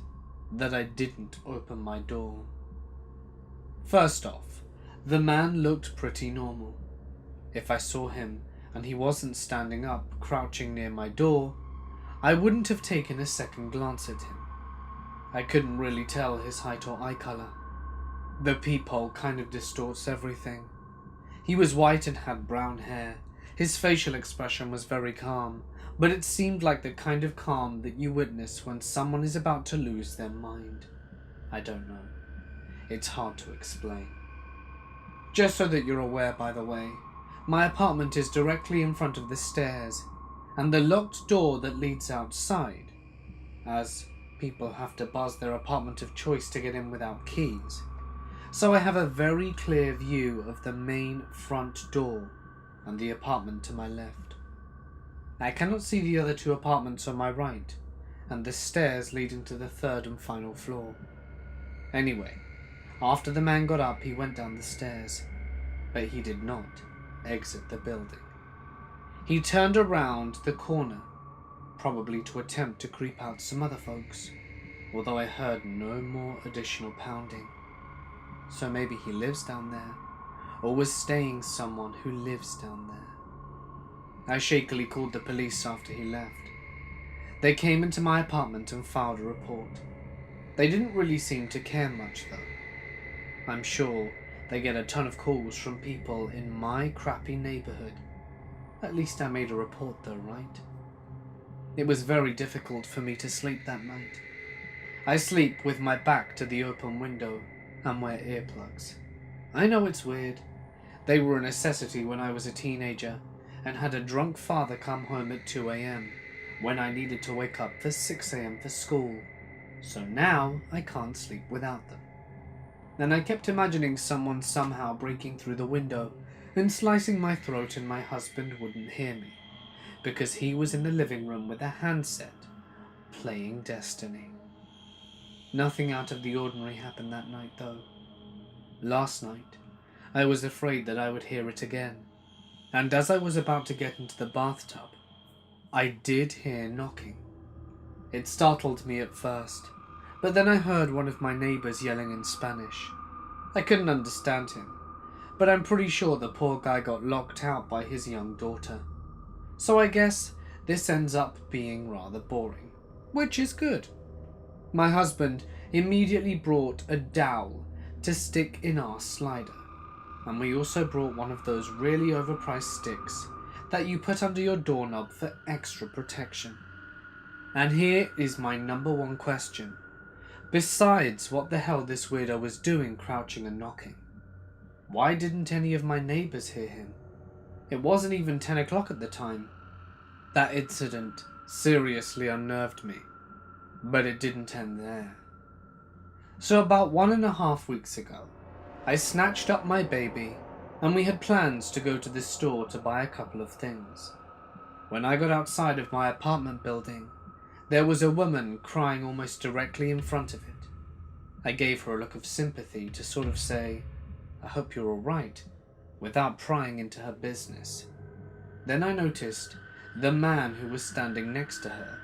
that I didn't open my door. First off, the man looked pretty normal. If I saw him and he wasn't standing up, crouching near my door, I wouldn't have taken a second glance at him. I couldn't really tell his height or eye color. The peephole kind of distorts everything. He was white and had brown hair. His facial expression was very calm, but it seemed like the kind of calm that you witness when someone is about to lose their mind. I don't know. It's hard to explain. Just so that you're aware, by the way, my apartment is directly in front of the stairs and the locked door that leads outside, as people have to buzz their apartment of choice to get in without keys. So I have a very clear view of the main front door and the apartment to my left. I cannot see the other two apartments on my right and the stairs leading to the third and final floor. Anyway, after the man got up, he went down the stairs, but he did not exit the building. He turned around the corner, probably to attempt to creep out some other folks, although I heard no more additional pounding. So maybe he lives down there, or was staying someone who lives down there. I shakily called the police after he left. They came into my apartment and filed a report. They didn't really seem to care much though. I'm sure they get a ton of calls from people in my crappy neighborhood. At least I made a report though, right? It was very difficult for me to sleep that night. I sleep with my back to the open window and wear earplugs. I know it's weird. They were a necessity when I was a teenager and had a drunk father come home at 2 a.m. when I needed to wake up for 6 a.m. for school. So now I can't sleep without them. And I kept imagining someone somehow breaking through the window and slicing my throat, and my husband wouldn't hear me because he was in the living room with a handset playing Destiny. Nothing out of the ordinary happened that night though. Last night, I was afraid that I would hear it again, and as I was about to get into the bathtub, I did hear knocking. It startled me at first, but then I heard one of my neighbors yelling in Spanish. I couldn't understand him, but I'm pretty sure the poor guy got locked out by his young daughter. So I guess this ends up being rather boring, which is good. My husband immediately brought a dowel to stick in our slider, and we also brought one of those really overpriced sticks that you put under your doorknob for extra protection. And here is my number one question. Besides what the hell this weirdo was doing crouching and knocking, why didn't any of my neighbors hear him? It wasn't even 10 o'clock at the time. That incident seriously unnerved me, but it didn't end there. So about 1.5 weeks ago, I snatched up my baby and we had plans to go to the store to buy a couple of things. When I got outside of my apartment building, there was a woman crying almost directly in front of it. I gave her a look of sympathy to sort of say, "I hope you're alright," without prying into her business. Then I noticed the man who was standing next to her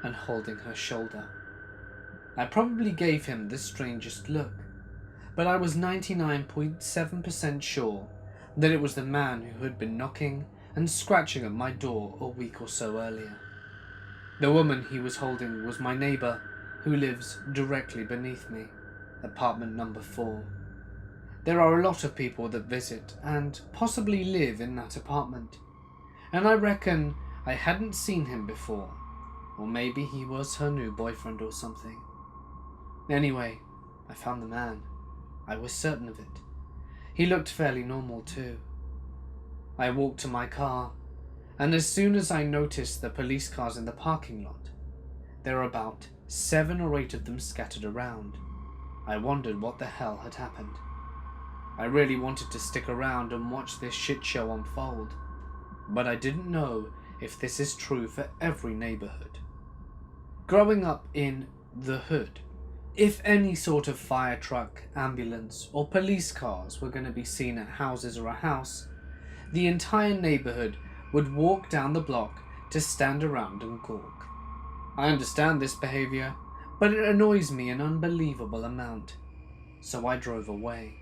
and holding her shoulder. I probably gave him the strangest look, but I was 99.7% sure that it was the man who had been knocking and scratching at my door a week or so earlier. The woman he was holding was my neighbor who lives directly beneath me, apartment number 4. There are a lot of people that visit and possibly live in that apartment, and I reckon I hadn't seen him before, or maybe he was her new boyfriend or something. Anyway, I found the man. I was certain of it. He looked fairly normal too. I walked to my car, and as soon as I noticed the police cars in the parking lot, there were about 7 or 8 of them scattered around. I wondered what the hell had happened. I really wanted to stick around and watch this shit show unfold, but I didn't know if this is true for every neighborhood. Growing up in the hood, if any sort of fire truck, ambulance, or police cars were going to be seen at houses or a house, the entire neighborhood would walk down the block to stand around and gawk. I understand this behavior, but it annoys me an unbelievable amount, so I drove away.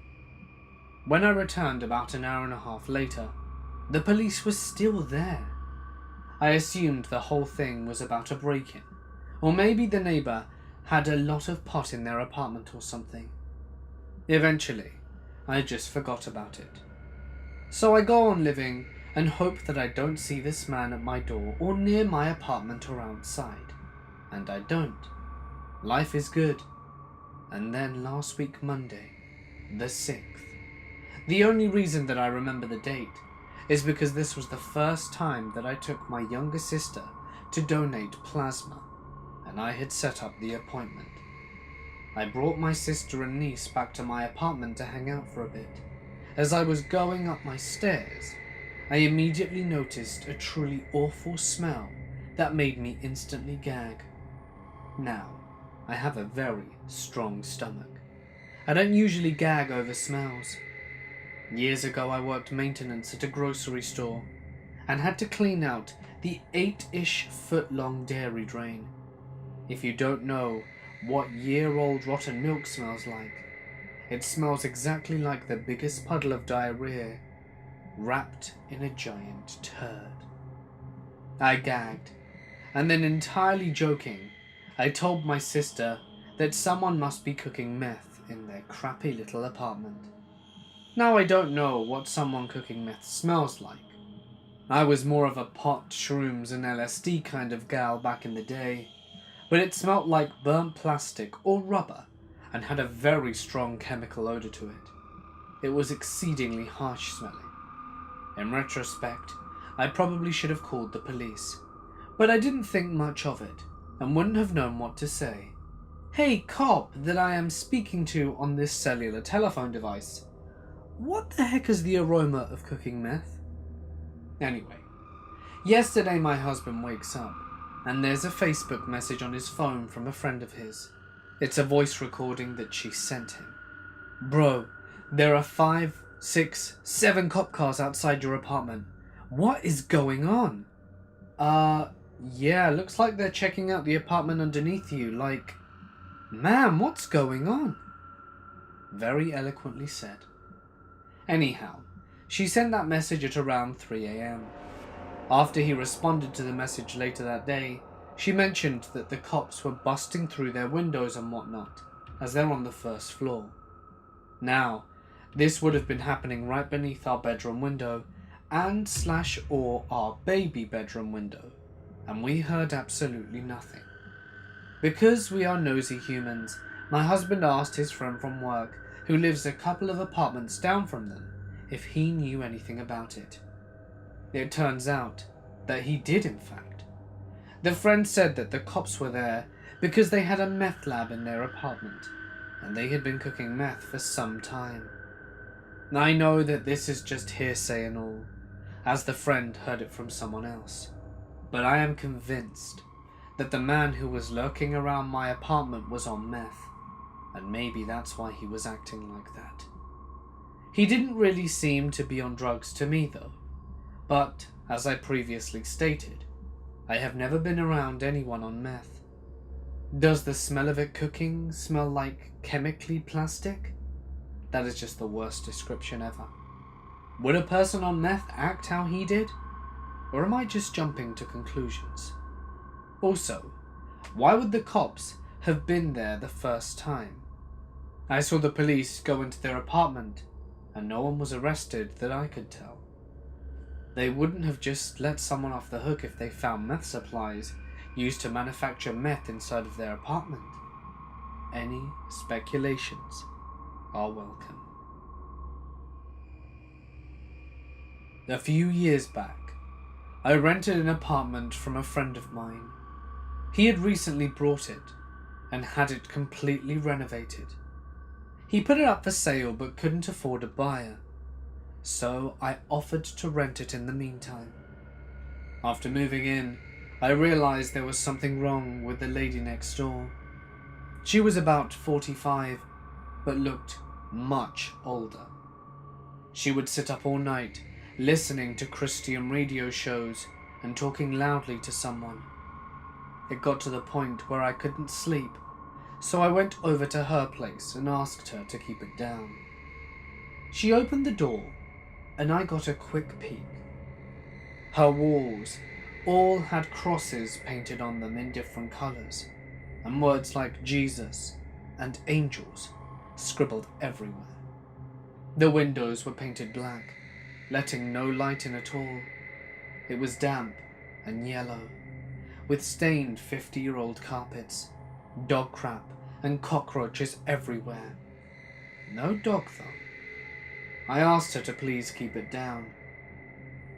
When I returned about an hour and a half later, the police were still there. I assumed the whole thing was about a break-in, or maybe the neighbor had a lot of pot in their apartment or something. Eventually, I just forgot about it. So I go on living and hope that I don't see this man at my door or near my apartment or outside. And I don't. Life is good. And then last week Monday, the 6th. The only reason that I remember the date is because this was the first time that I took my younger sister to donate plasma, and I had set up the appointment. I brought my sister and niece back to my apartment to hang out for a bit. As I was going up my stairs, I immediately noticed a truly awful smell that made me instantly gag. Now, I have a very strong stomach. I don't usually gag over smells. Years ago I worked maintenance at a grocery store and had to clean out the 8-ish foot long dairy drain. If you don't know what year-old rotten milk smells like, it smells exactly like the biggest puddle of diarrhea wrapped in a giant turd. I gagged, and then entirely joking, I told my sister that someone must be cooking meth in their crappy little apartment. Now I don't know what someone cooking meth smells like. I was more of a pot, shrooms and LSD kind of gal back in the day, but it smelt like burnt plastic or rubber and had a very strong chemical odor to it. It was exceedingly harsh smelling. In retrospect, I probably should have called the police, but I didn't think much of it and wouldn't have known what to say. "Hey, cop that I am speaking to on this cellular telephone device. What the heck is the aroma of cooking meth?" Anyway, yesterday my husband wakes up and there's a Facebook message on his phone from a friend of his. It's a voice recording that she sent him. "Bro, there are 5, 6, 7 cop cars outside your apartment. What is going on?" Yeah, looks like they're checking out the apartment underneath you, like..." "Ma'am, what's going on?" Very eloquently said. Anyhow, she sent that message at around 3 a.m. After he responded to the message later that day, she mentioned that the cops were busting through their windows and whatnot, as they're on the first floor. Now, this would have been happening right beneath our bedroom window and/or our baby bedroom window, and we heard absolutely nothing. Because we are nosy humans, my husband asked his friend from work, who lives a couple of apartments down from them, if he knew anything about it. It turns out that he did, in fact. The friend said that the cops were there because they had a meth lab in their apartment, and they had been cooking meth for some time. I know that this is just hearsay and all, as the friend heard it from someone else, but I am convinced that the man who was lurking around my apartment was on meth, and maybe that's why he was acting like that. He didn't really seem to be on drugs to me though, but as I previously stated, I have never been around anyone on meth. Does the smell of it cooking smell like chemically plastic? That is just the worst description ever. Would a person on meth act how he did? Or am I just jumping to conclusions? Also, why would the cops have been there the first time? I saw the police go into their apartment, and no one was arrested that I could tell. They wouldn't have just let someone off the hook if they found meth supplies used to manufacture meth inside of their apartment. Any speculations are welcome. A few years back, I rented an apartment from a friend of mine. He had recently bought it and had it completely renovated, He put it up for sale but couldn't afford a buyer, so I offered to rent it in the meantime. After moving in, I realized there was something wrong with the lady next door. She was about 45, but looked much older. She would sit up all night, listening to Christian radio shows and talking loudly to someone. It got to the point where I couldn't sleep, so I went over to her place and asked her to keep it down. She opened the door, and I got a quick peek. Her walls all had crosses painted on them in different colours, and words like Jesus and angels scribbled everywhere. The windows were painted black, letting no light in at all. It was damp and yellow, with stained 50-year-old carpets, dog crap and cockroaches everywhere. No dog though. I asked her to please keep it down.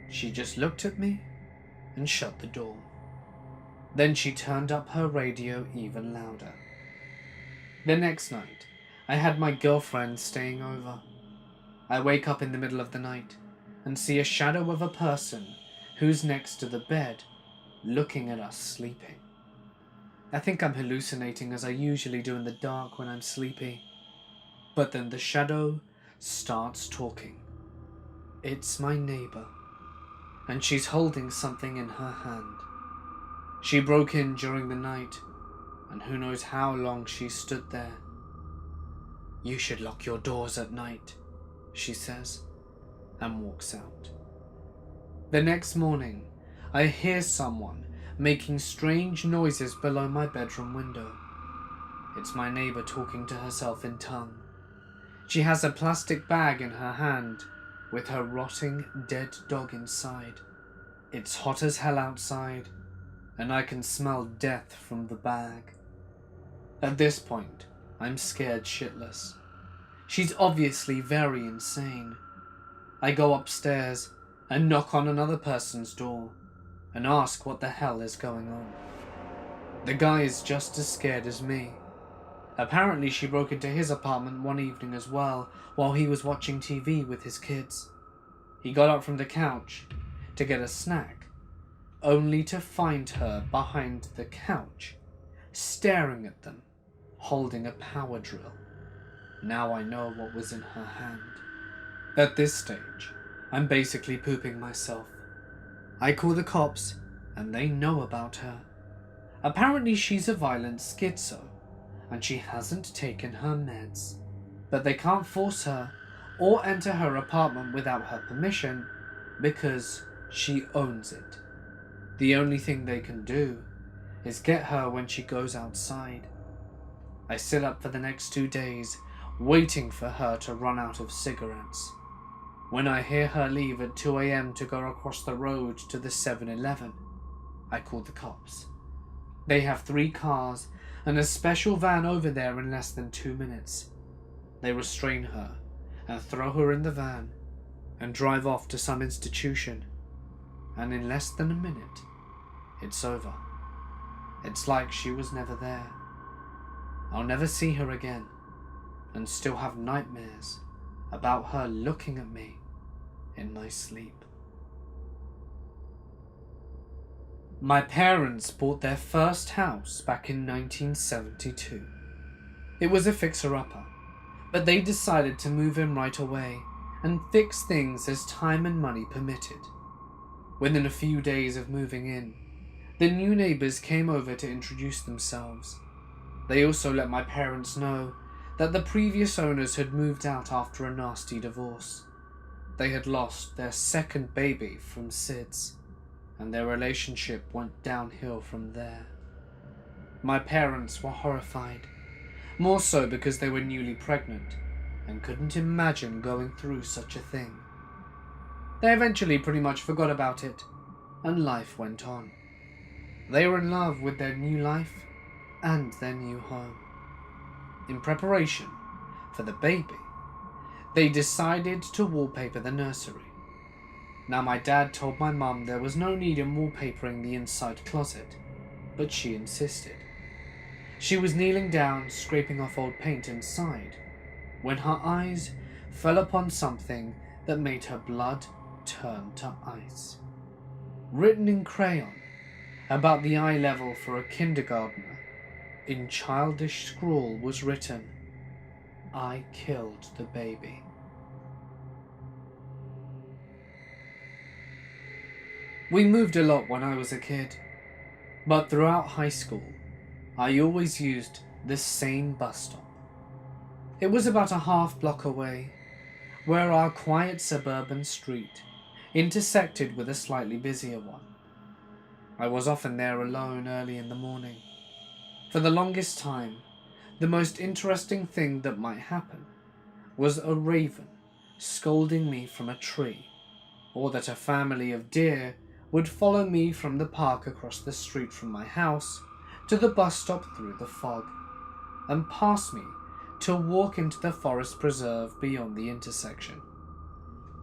She just looked at me and shut the door. Then she turned up her radio even louder. The next night, I had my girlfriend staying over. I wake up in the middle of the night and see a shadow of a person who's next to the bed, looking at us sleeping. I think I'm hallucinating as I usually do in the dark when I'm sleepy. But then the shadow starts talking. It's my neighbour, and she's holding something in her hand. She broke in during the night, and who knows how long she stood there. "You should lock your doors at night," she says, and walks out. The next morning, I hear someone making strange noises below my bedroom window. It's my neighbour talking to herself in tongue. She has a plastic bag in her hand with her rotting dead dog inside. It's hot as hell outside, and I can smell death from the bag. At this point, I'm scared shitless. She's obviously very insane. I go upstairs and knock on another person's door and ask what the hell is going on. The guy is just as scared as me. Apparently she broke into his apartment one evening as well while he was watching TV with his kids. He got up from the couch to get a snack, only to find her behind the couch, staring at them, holding a power drill. Now I know what was in her hand. At this stage, I'm basically pooping myself. I call the cops, and they know about her. Apparently she's a violent schizo, and she hasn't taken her meds. But they can't force her or enter her apartment without her permission because she owns it. The only thing they can do is get her when she goes outside. I sit up for the next 2 days, waiting for her to run out of cigarettes. When I hear her leave at 2 a.m. to go across the road to the 7-Eleven, I call the cops. They have 3 cars and a special van over there in less than 2 minutes. They restrain her and throw her in the van and drive off to some institution. And in less than a minute, it's over. It's like she was never there. I'll never see her again and still have nightmares about her looking at me in my sleep. My parents bought their first house back in 1972. It was a fixer-upper, but they decided to move in right away and fix things as time and money permitted. Within a few days of moving in, the new neighbours came over to introduce themselves. They also let my parents know that the previous owners had moved out after a nasty divorce. They had lost their second baby from SIDS, and their relationship went downhill from there. My parents were horrified, more so because they were newly pregnant and couldn't imagine going through such a thing. They eventually pretty much forgot about it, and life went on. They were in love with their new life and their new home. In preparation for the baby, they decided to wallpaper the nursery. Now my dad told my mum there was no need in wallpapering the inside closet, but she insisted. She was kneeling down, scraping off old paint inside, when her eyes fell upon something that made her blood turn to ice. Written in crayon, about the eye level for a kindergartner, in childish scrawl was written, "I killed the baby." We moved a lot when I was a kid, but throughout high school, I always used the same bus stop. It was about a half block away, where our quiet suburban street intersected with a slightly busier one. I was often there alone early in the morning. For the longest time, the most interesting thing that might happen was a raven scolding me from a tree, or that a family of deer would follow me from the park across the street from my house to the bus stop through the fog, and past me to walk into the forest preserve beyond the intersection.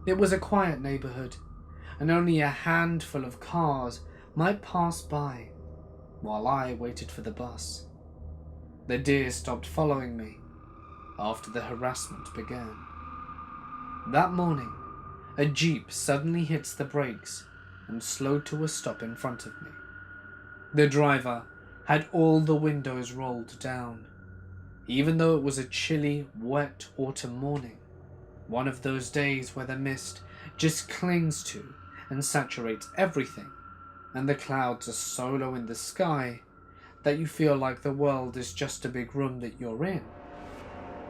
It was a quiet neighborhood, and only a handful of cars might pass by while I waited for the bus. The deer stopped following me after the harassment began. That morning, a jeep suddenly hits the brakes and slowed to a stop in front of me. The driver had all the windows rolled down, even though it was a chilly, wet autumn morning, one of those days where the mist just clings to and saturates everything, and the clouds are so low in the sky that you feel like the world is just a big room that you're in.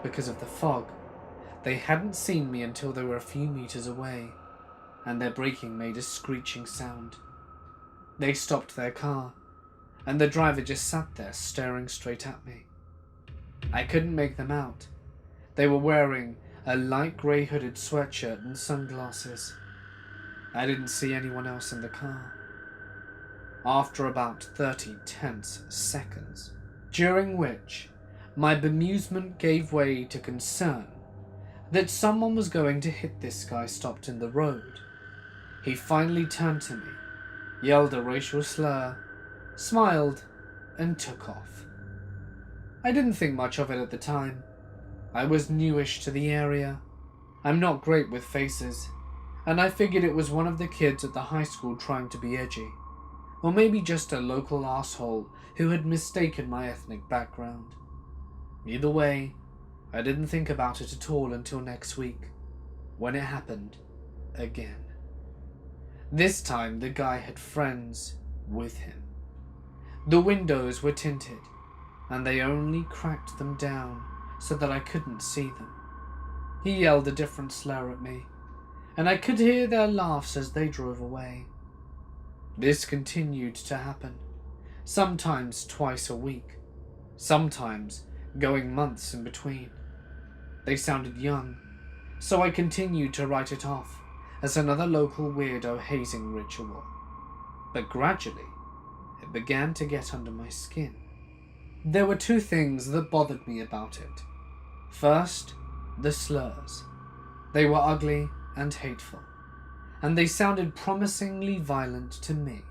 Because of the fog, they hadn't seen me until they were a few meters away, and their braking made a screeching sound. They stopped their car, and the driver just sat there staring straight at me. I couldn't make them out. They were wearing a light grey hooded sweatshirt and sunglasses. I didn't see anyone else in the car. After about 30 tense seconds, during which my bemusement gave way to concern that someone was going to hit this guy stopped in the road, he finally turned to me, yelled a racial slur, smiled, and took off. I didn't think much of it at the time. I was newish to the area. I'm not great with faces, and I figured it was one of the kids at the high school trying to be edgy, or maybe just a local asshole who had mistaken my ethnic background. Either way, I didn't think about it at all until next week, when it happened again. This time the guy had friends with him. The windows were tinted, and they only cracked them down so that I couldn't see them. He yelled a different slur at me, and I could hear their laughs as they drove away. This continued to happen, sometimes twice a week, sometimes going months in between. They sounded young, so I continued to write it off as another local weirdo hazing ritual. But gradually, it began to get under my skin. There were two things that bothered me about it. First, the slurs. They were ugly and hateful, and they sounded promisingly violent to me,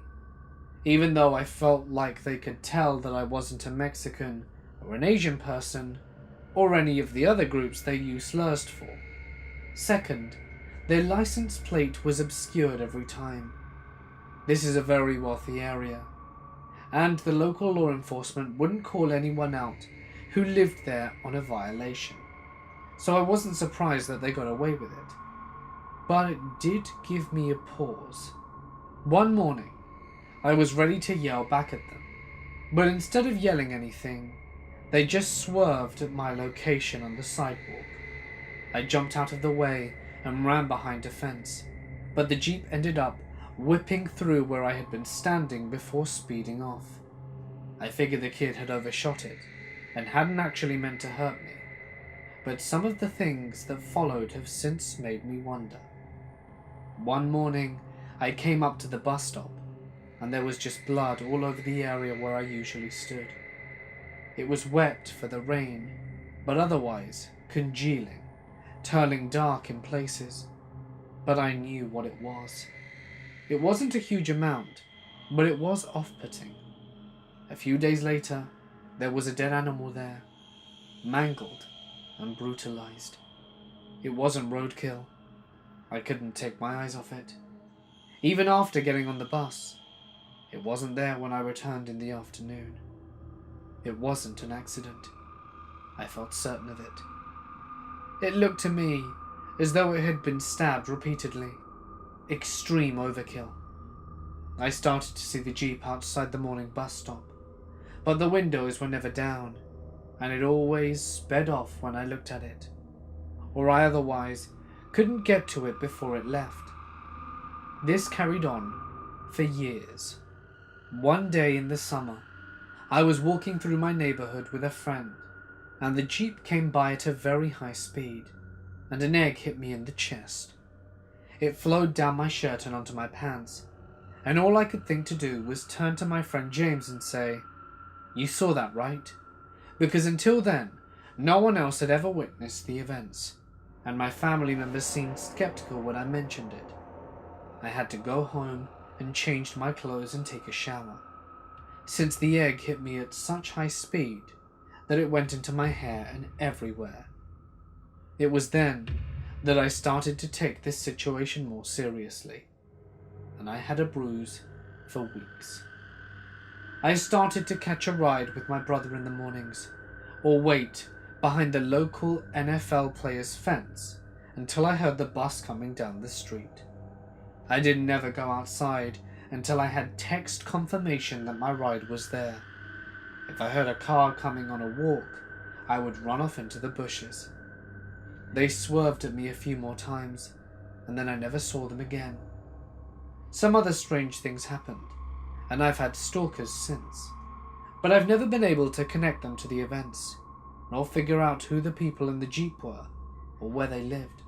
even though I felt like they could tell that I wasn't a Mexican or an Asian person, or any of the other groups they use slurs for. Second, their license plate was obscured every time. This is a very wealthy area, and the local law enforcement wouldn't call anyone out who lived there on a violation, so I wasn't surprised that they got away with it. But it did give me a pause. One morning, I was ready to yell back at them, but instead of yelling anything, they just swerved at my location on the sidewalk. I jumped out of the way and ran behind a fence, but the jeep ended up whipping through where I had been standing before speeding off. I figured the kid had overshot it and hadn't actually meant to hurt me, but some of the things that followed have since made me wonder. One morning, I came up to the bus stop, and there was just blood all over the area where I usually stood. It was wet for the rain, but otherwise congealing, turning dark in places. But I knew what it was. It wasn't a huge amount, but it was off-putting. A few days later, there was a dead animal there, mangled, and brutalized. It wasn't roadkill. I couldn't take my eyes off it. Even after getting on the bus, it wasn't there when I returned in the afternoon. It wasn't an accident. I felt certain of it. It looked to me as though it had been stabbed repeatedly. Extreme overkill. I started to see the Jeep outside the morning bus stop, but the windows were never down, and it always sped off when I looked at it, or I otherwise couldn't get to it before it left. This carried on for years. One day in the summer, I was walking through my neighborhood with a friend, and the Jeep came by at a very high speed, and an egg hit me in the chest. It flowed down my shirt and onto my pants, and all I could think to do was turn to my friend James and say, "You saw that, right?" Because until then, no one else had ever witnessed the events, and my family members seemed skeptical when I mentioned it. I had to go home and change my clothes and take a shower, since the egg hit me at such high speed that it went into my hair and everywhere. It was then that I started to take this situation more seriously, and I had a bruise for weeks. I started to catch a ride with my brother in the mornings, or wait behind the local NFL player's fence until I heard the bus coming down the street. I didn't ever go outside until I had text confirmation that my ride was there. If I heard a car coming on a walk, I would run off into the bushes. They swerved at me a few more times, and then I never saw them again. Some other strange things happened, and I've had stalkers since, but I've never been able to connect them to the events, nor figure out who the people in the Jeep were, or where they lived.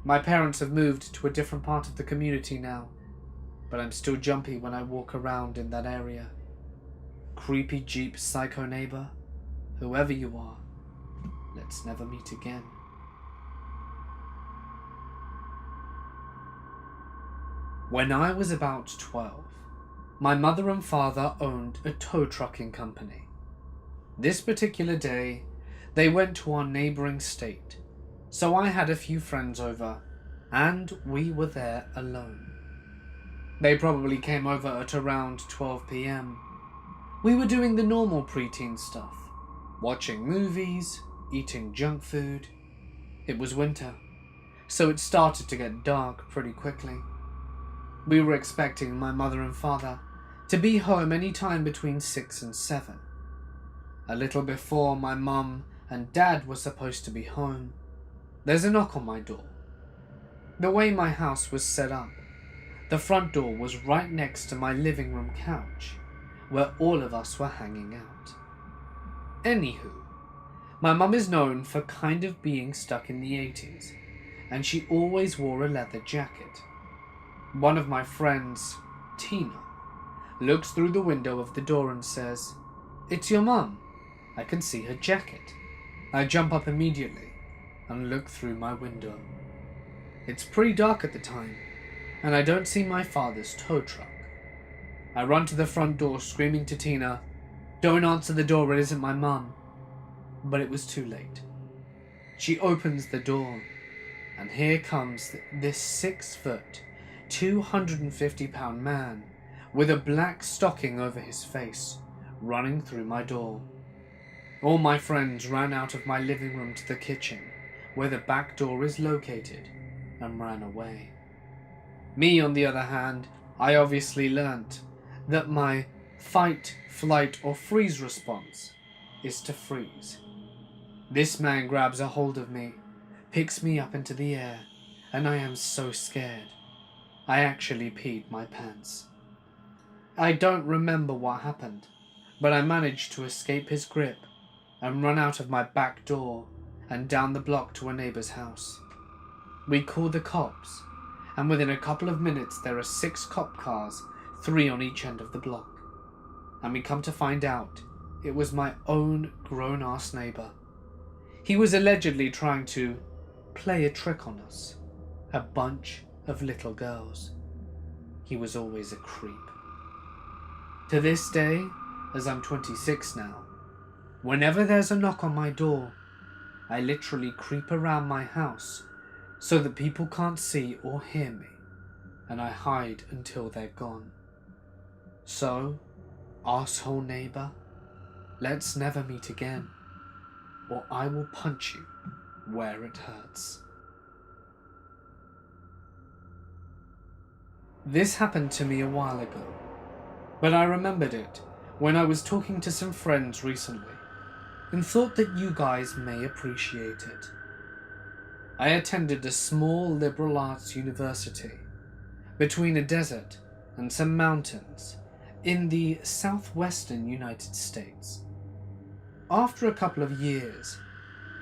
My parents have moved to a different part of the community now, but I'm still jumpy when I walk around in that area. Creepy Jeep psycho neighbor, whoever you are, let's never meet again. When I was about 12, my mother and father owned a tow trucking company. This particular day, they went to our neighboring state, so I had a few friends over, and we were there alone. They probably came over at around 12 p.m. We were doing the normal preteen stuff, watching movies, eating junk food. It was winter, so it started to get dark pretty quickly. We were expecting my mother and father to be home any time between 6 and 7. A little before my mum and dad were supposed to be home, there's a knock on my door. The way my house was set up, the front door was right next to my living room couch, where all of us were hanging out. Anywho, my mum is known for kind of being stuck in the 80s, and she always wore a leather jacket. One of my friends, Tina, looks through the window of the door and says, "It's your mum. I can see her jacket." I jump up immediately and look through my window. It's pretty dark at the time, and I don't see my father's tow truck. I run to the front door screaming to Tina, "Don't answer the door, it isn't my mum." But it was too late. She opens the door, and here comes this 6-foot, 250-pound man with a black stocking over his face, running through my door. All my friends ran out of my living room to the kitchen, where the back door is located, and ran away. Me, on the other hand, I obviously learnt that my fight, flight, or freeze response is to freeze. This man grabs a hold of me, picks me up into the air, and I am so scared. I actually peed my pants. I don't remember what happened, but I managed to escape his grip and run out of my back door and down the block to a neighbor's house. We called the cops, and within a couple of minutes there are 6 cop cars, 3 on each end of the block. And we come to find out it was my own grown-ass neighbor. He was allegedly trying to play a trick on us, a bunch of little girls. He was always a creep. To this day, as I'm 26 now, whenever there's a knock on my door, I literally creep around my house so that people can't see or hear me, and I hide until they're gone. So, arsehole neighbor, let's never meet again, or I will punch you where it hurts. This happened to me a while ago, but I remembered it when I was talking to some friends recently and thought that you guys may appreciate it. I attended a small liberal arts university between a desert and some mountains in the southwestern United States. After a couple of years,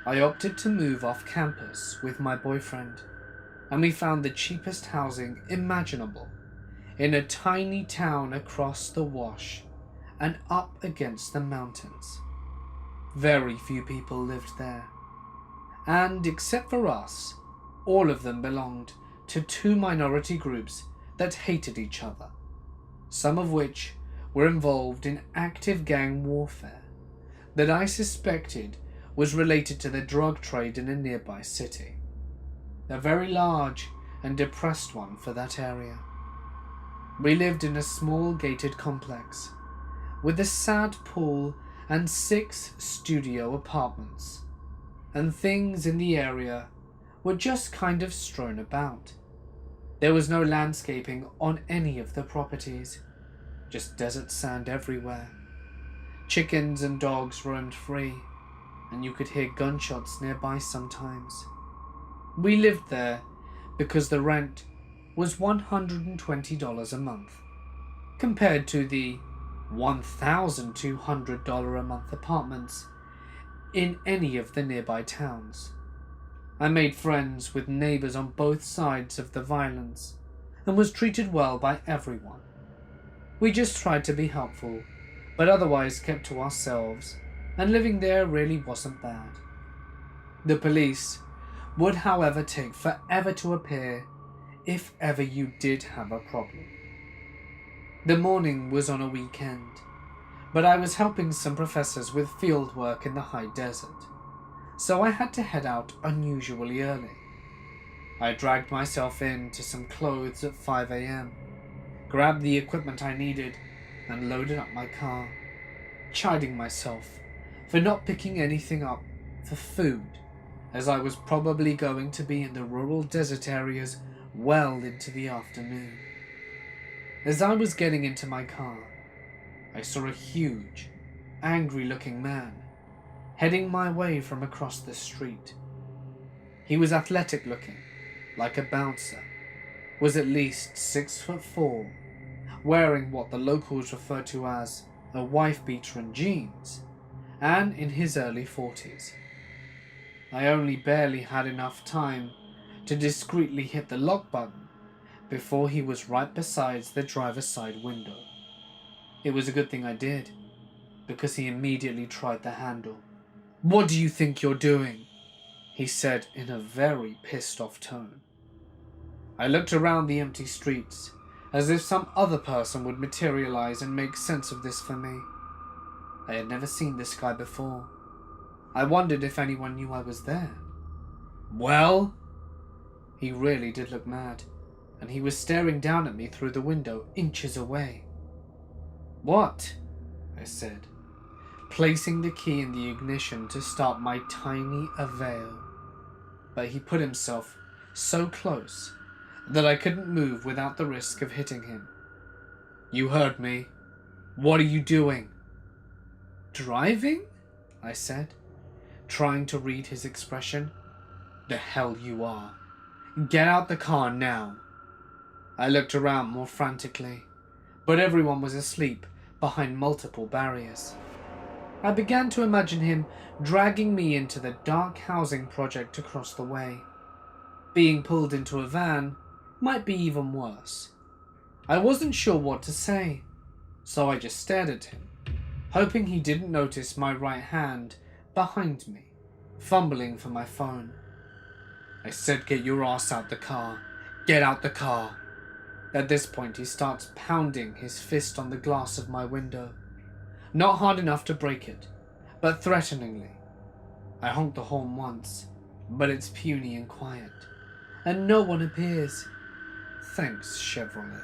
I opted to move off campus with my boyfriend, and we found the cheapest housing imaginable in a tiny town across the wash and up against the mountains. Very few people lived there, and except for us, all of them belonged to two minority groups that hated each other, some of which were involved in active gang warfare that I suspected was related to the drug trade in a nearby city, a very large and depressed one for that area. We lived in a small gated complex with a sad pool and 6 studio apartments, and things in the area were just kind of strewn about. There was no landscaping on any of the properties, just desert sand everywhere. Chickens and dogs roamed free, and you could hear gunshots nearby sometimes. We lived there because the rent was $120 a month, compared to the $1,200 a month apartments in any of the nearby towns. I made friends with neighbors on both sides of the violence and was treated well by everyone. We just tried to be helpful, but otherwise kept to ourselves, and living there really wasn't bad. The police would, however, take forever to appear if ever you did have a problem. The morning was on a weekend, but I was helping some professors with field work in the high desert, so I had to head out unusually early. I dragged myself into some clothes at 5 a.m, grabbed the equipment I needed, and loaded up my car, chiding myself for not picking anything up for food, as I was probably going to be in the rural desert areas well into the afternoon. As I was getting into my car, I saw a huge, angry-looking man heading my way from across the street. He was athletic-looking, like a bouncer, was at least 6'4", wearing what the locals refer to as a wife-beater and jeans, and in his early 40s. I only barely had enough time to discreetly hit the lock button before he was right beside the driver's side window. It was a good thing I did, because he immediately tried the handle. "What do you think you're doing?" he said in a very pissed off tone. I looked around the empty streets, as if some other person would materialize and make sense of this for me. I had never seen this guy before. I wondered if anyone knew I was there. "Well?" He really did look mad, and he was staring down at me through the window, inches away. "What?" I said, placing the key in the ignition to start my tiny Avail. But he put himself so close that I couldn't move without the risk of hitting him. "You heard me. What are you doing?" "Driving?" I said, trying to read his expression. "The hell you are. Get out the car now." I looked around more frantically, but everyone was asleep behind multiple barriers. I began to imagine him dragging me into the dark housing project across the way. Being pulled into a van might be even worse. I wasn't sure what to say, so I just stared at him, hoping he didn't notice my right hand behind me, fumbling for my phone. I said, "Get your ass out the car. Get out the car." At this point, he starts pounding his fist on the glass of my window. Not hard enough to break it, but threateningly. I honk the horn once, but it's puny and quiet, and no one appears. Thanks, Chevrolet.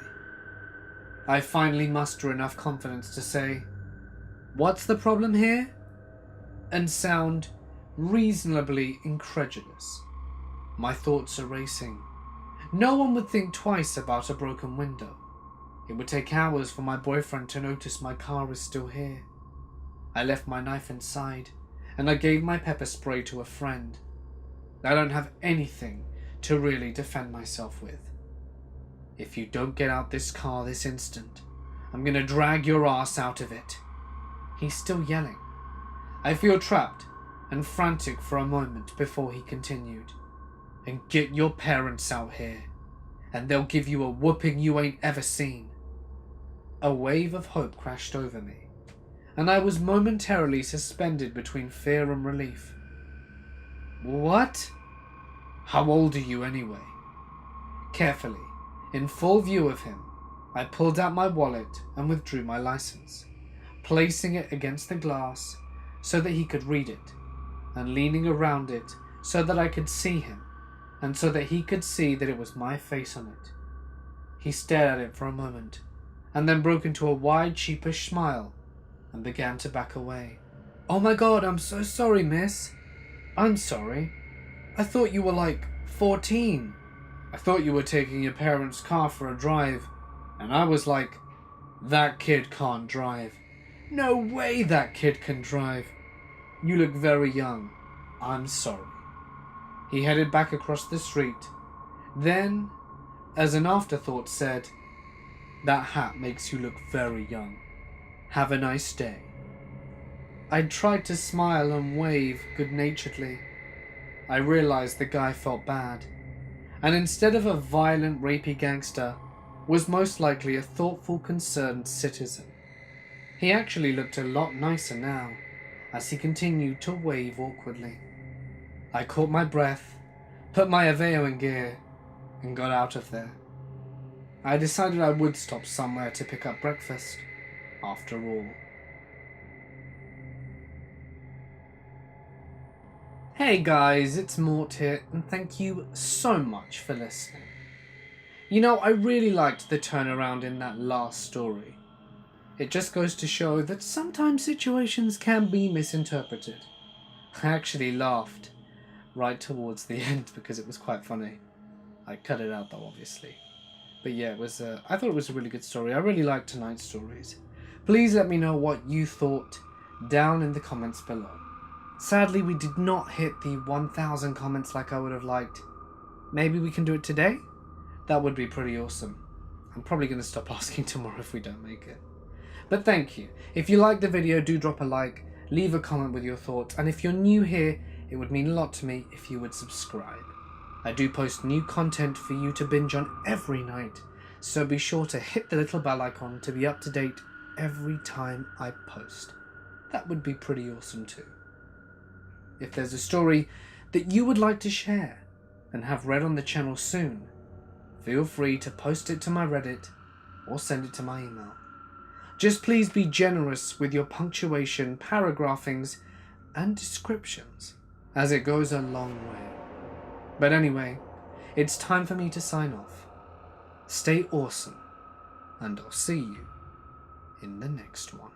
I finally muster enough confidence to say, "What's the problem here?" and sound reasonably incredulous. My thoughts are racing. No one would think twice about a broken window. It would take hours for my boyfriend to notice my car is still here. I left my knife inside, and I gave my pepper spray to a friend. I don't have anything to really defend myself with. If you don't get out this car this instant, I'm gonna drag your ass out of it. He's still yelling. I feel trapped and frantic for a moment before he continued. And get your parents out here, and they'll give you a whooping you ain't ever seen. A wave of hope crashed over me, and I was momentarily suspended between fear and relief. What? How old are you anyway? Carefully, in full view of him, I pulled out my wallet and withdrew my license, placing it against the glass so that he could read it, and leaning around it so that I could see him, and so that he could see that it was my face on it. He stared at it for a moment, and then broke into a wide, sheepish smile, and began to back away. "Oh my God, I'm so sorry, miss." "I'm sorry. I thought you were like 14. I thought you were taking your parents' car for a drive." And I was like, "That kid can't drive. No way that kid can drive. You look very young. I'm sorry." He headed back across the street, then, as an afterthought, said, "That hat makes you look very young. Have a nice day." I tried to smile and wave good-naturedly. I realized the guy felt bad, and instead of a violent, rapey gangster, was most likely a thoughtful, concerned citizen. He actually looked a lot nicer now, as he continued to wave awkwardly. I caught my breath, put my Aveo in gear, and got out of there. I decided I would stop somewhere to pick up breakfast, after all. Hey guys, it's Mort here, and thank you so much for listening. You know, I really liked the turnaround in that last story. It just goes to show that sometimes situations can be misinterpreted. I actually laughed right towards the end because it was quite funny. I cut it out though, obviously. But yeah, I thought it was a really good story. I really liked tonight's stories. Please let me know what you thought down in the comments below. Sadly, we did not hit the 1,000 comments like I would have liked. Maybe we can do it today? That would be pretty awesome. I'm probably going to stop asking tomorrow if we don't make it. But thank you. If you liked the video, do drop a like, leave a comment with your thoughts, and if you're new here, it would mean a lot to me if you would subscribe. I do post new content for you to binge on every night, so be sure to hit the little bell icon to be up to date every time I post. That would be pretty awesome too. If there's a story that you would like to share and have read on the channel soon, feel free to post it to my Reddit or send it to my email. Just please be generous with your punctuation, paragraphings, and descriptions, as it goes a long way. But anyway, it's time for me to sign off. Stay awesome, and I'll see you in the next one.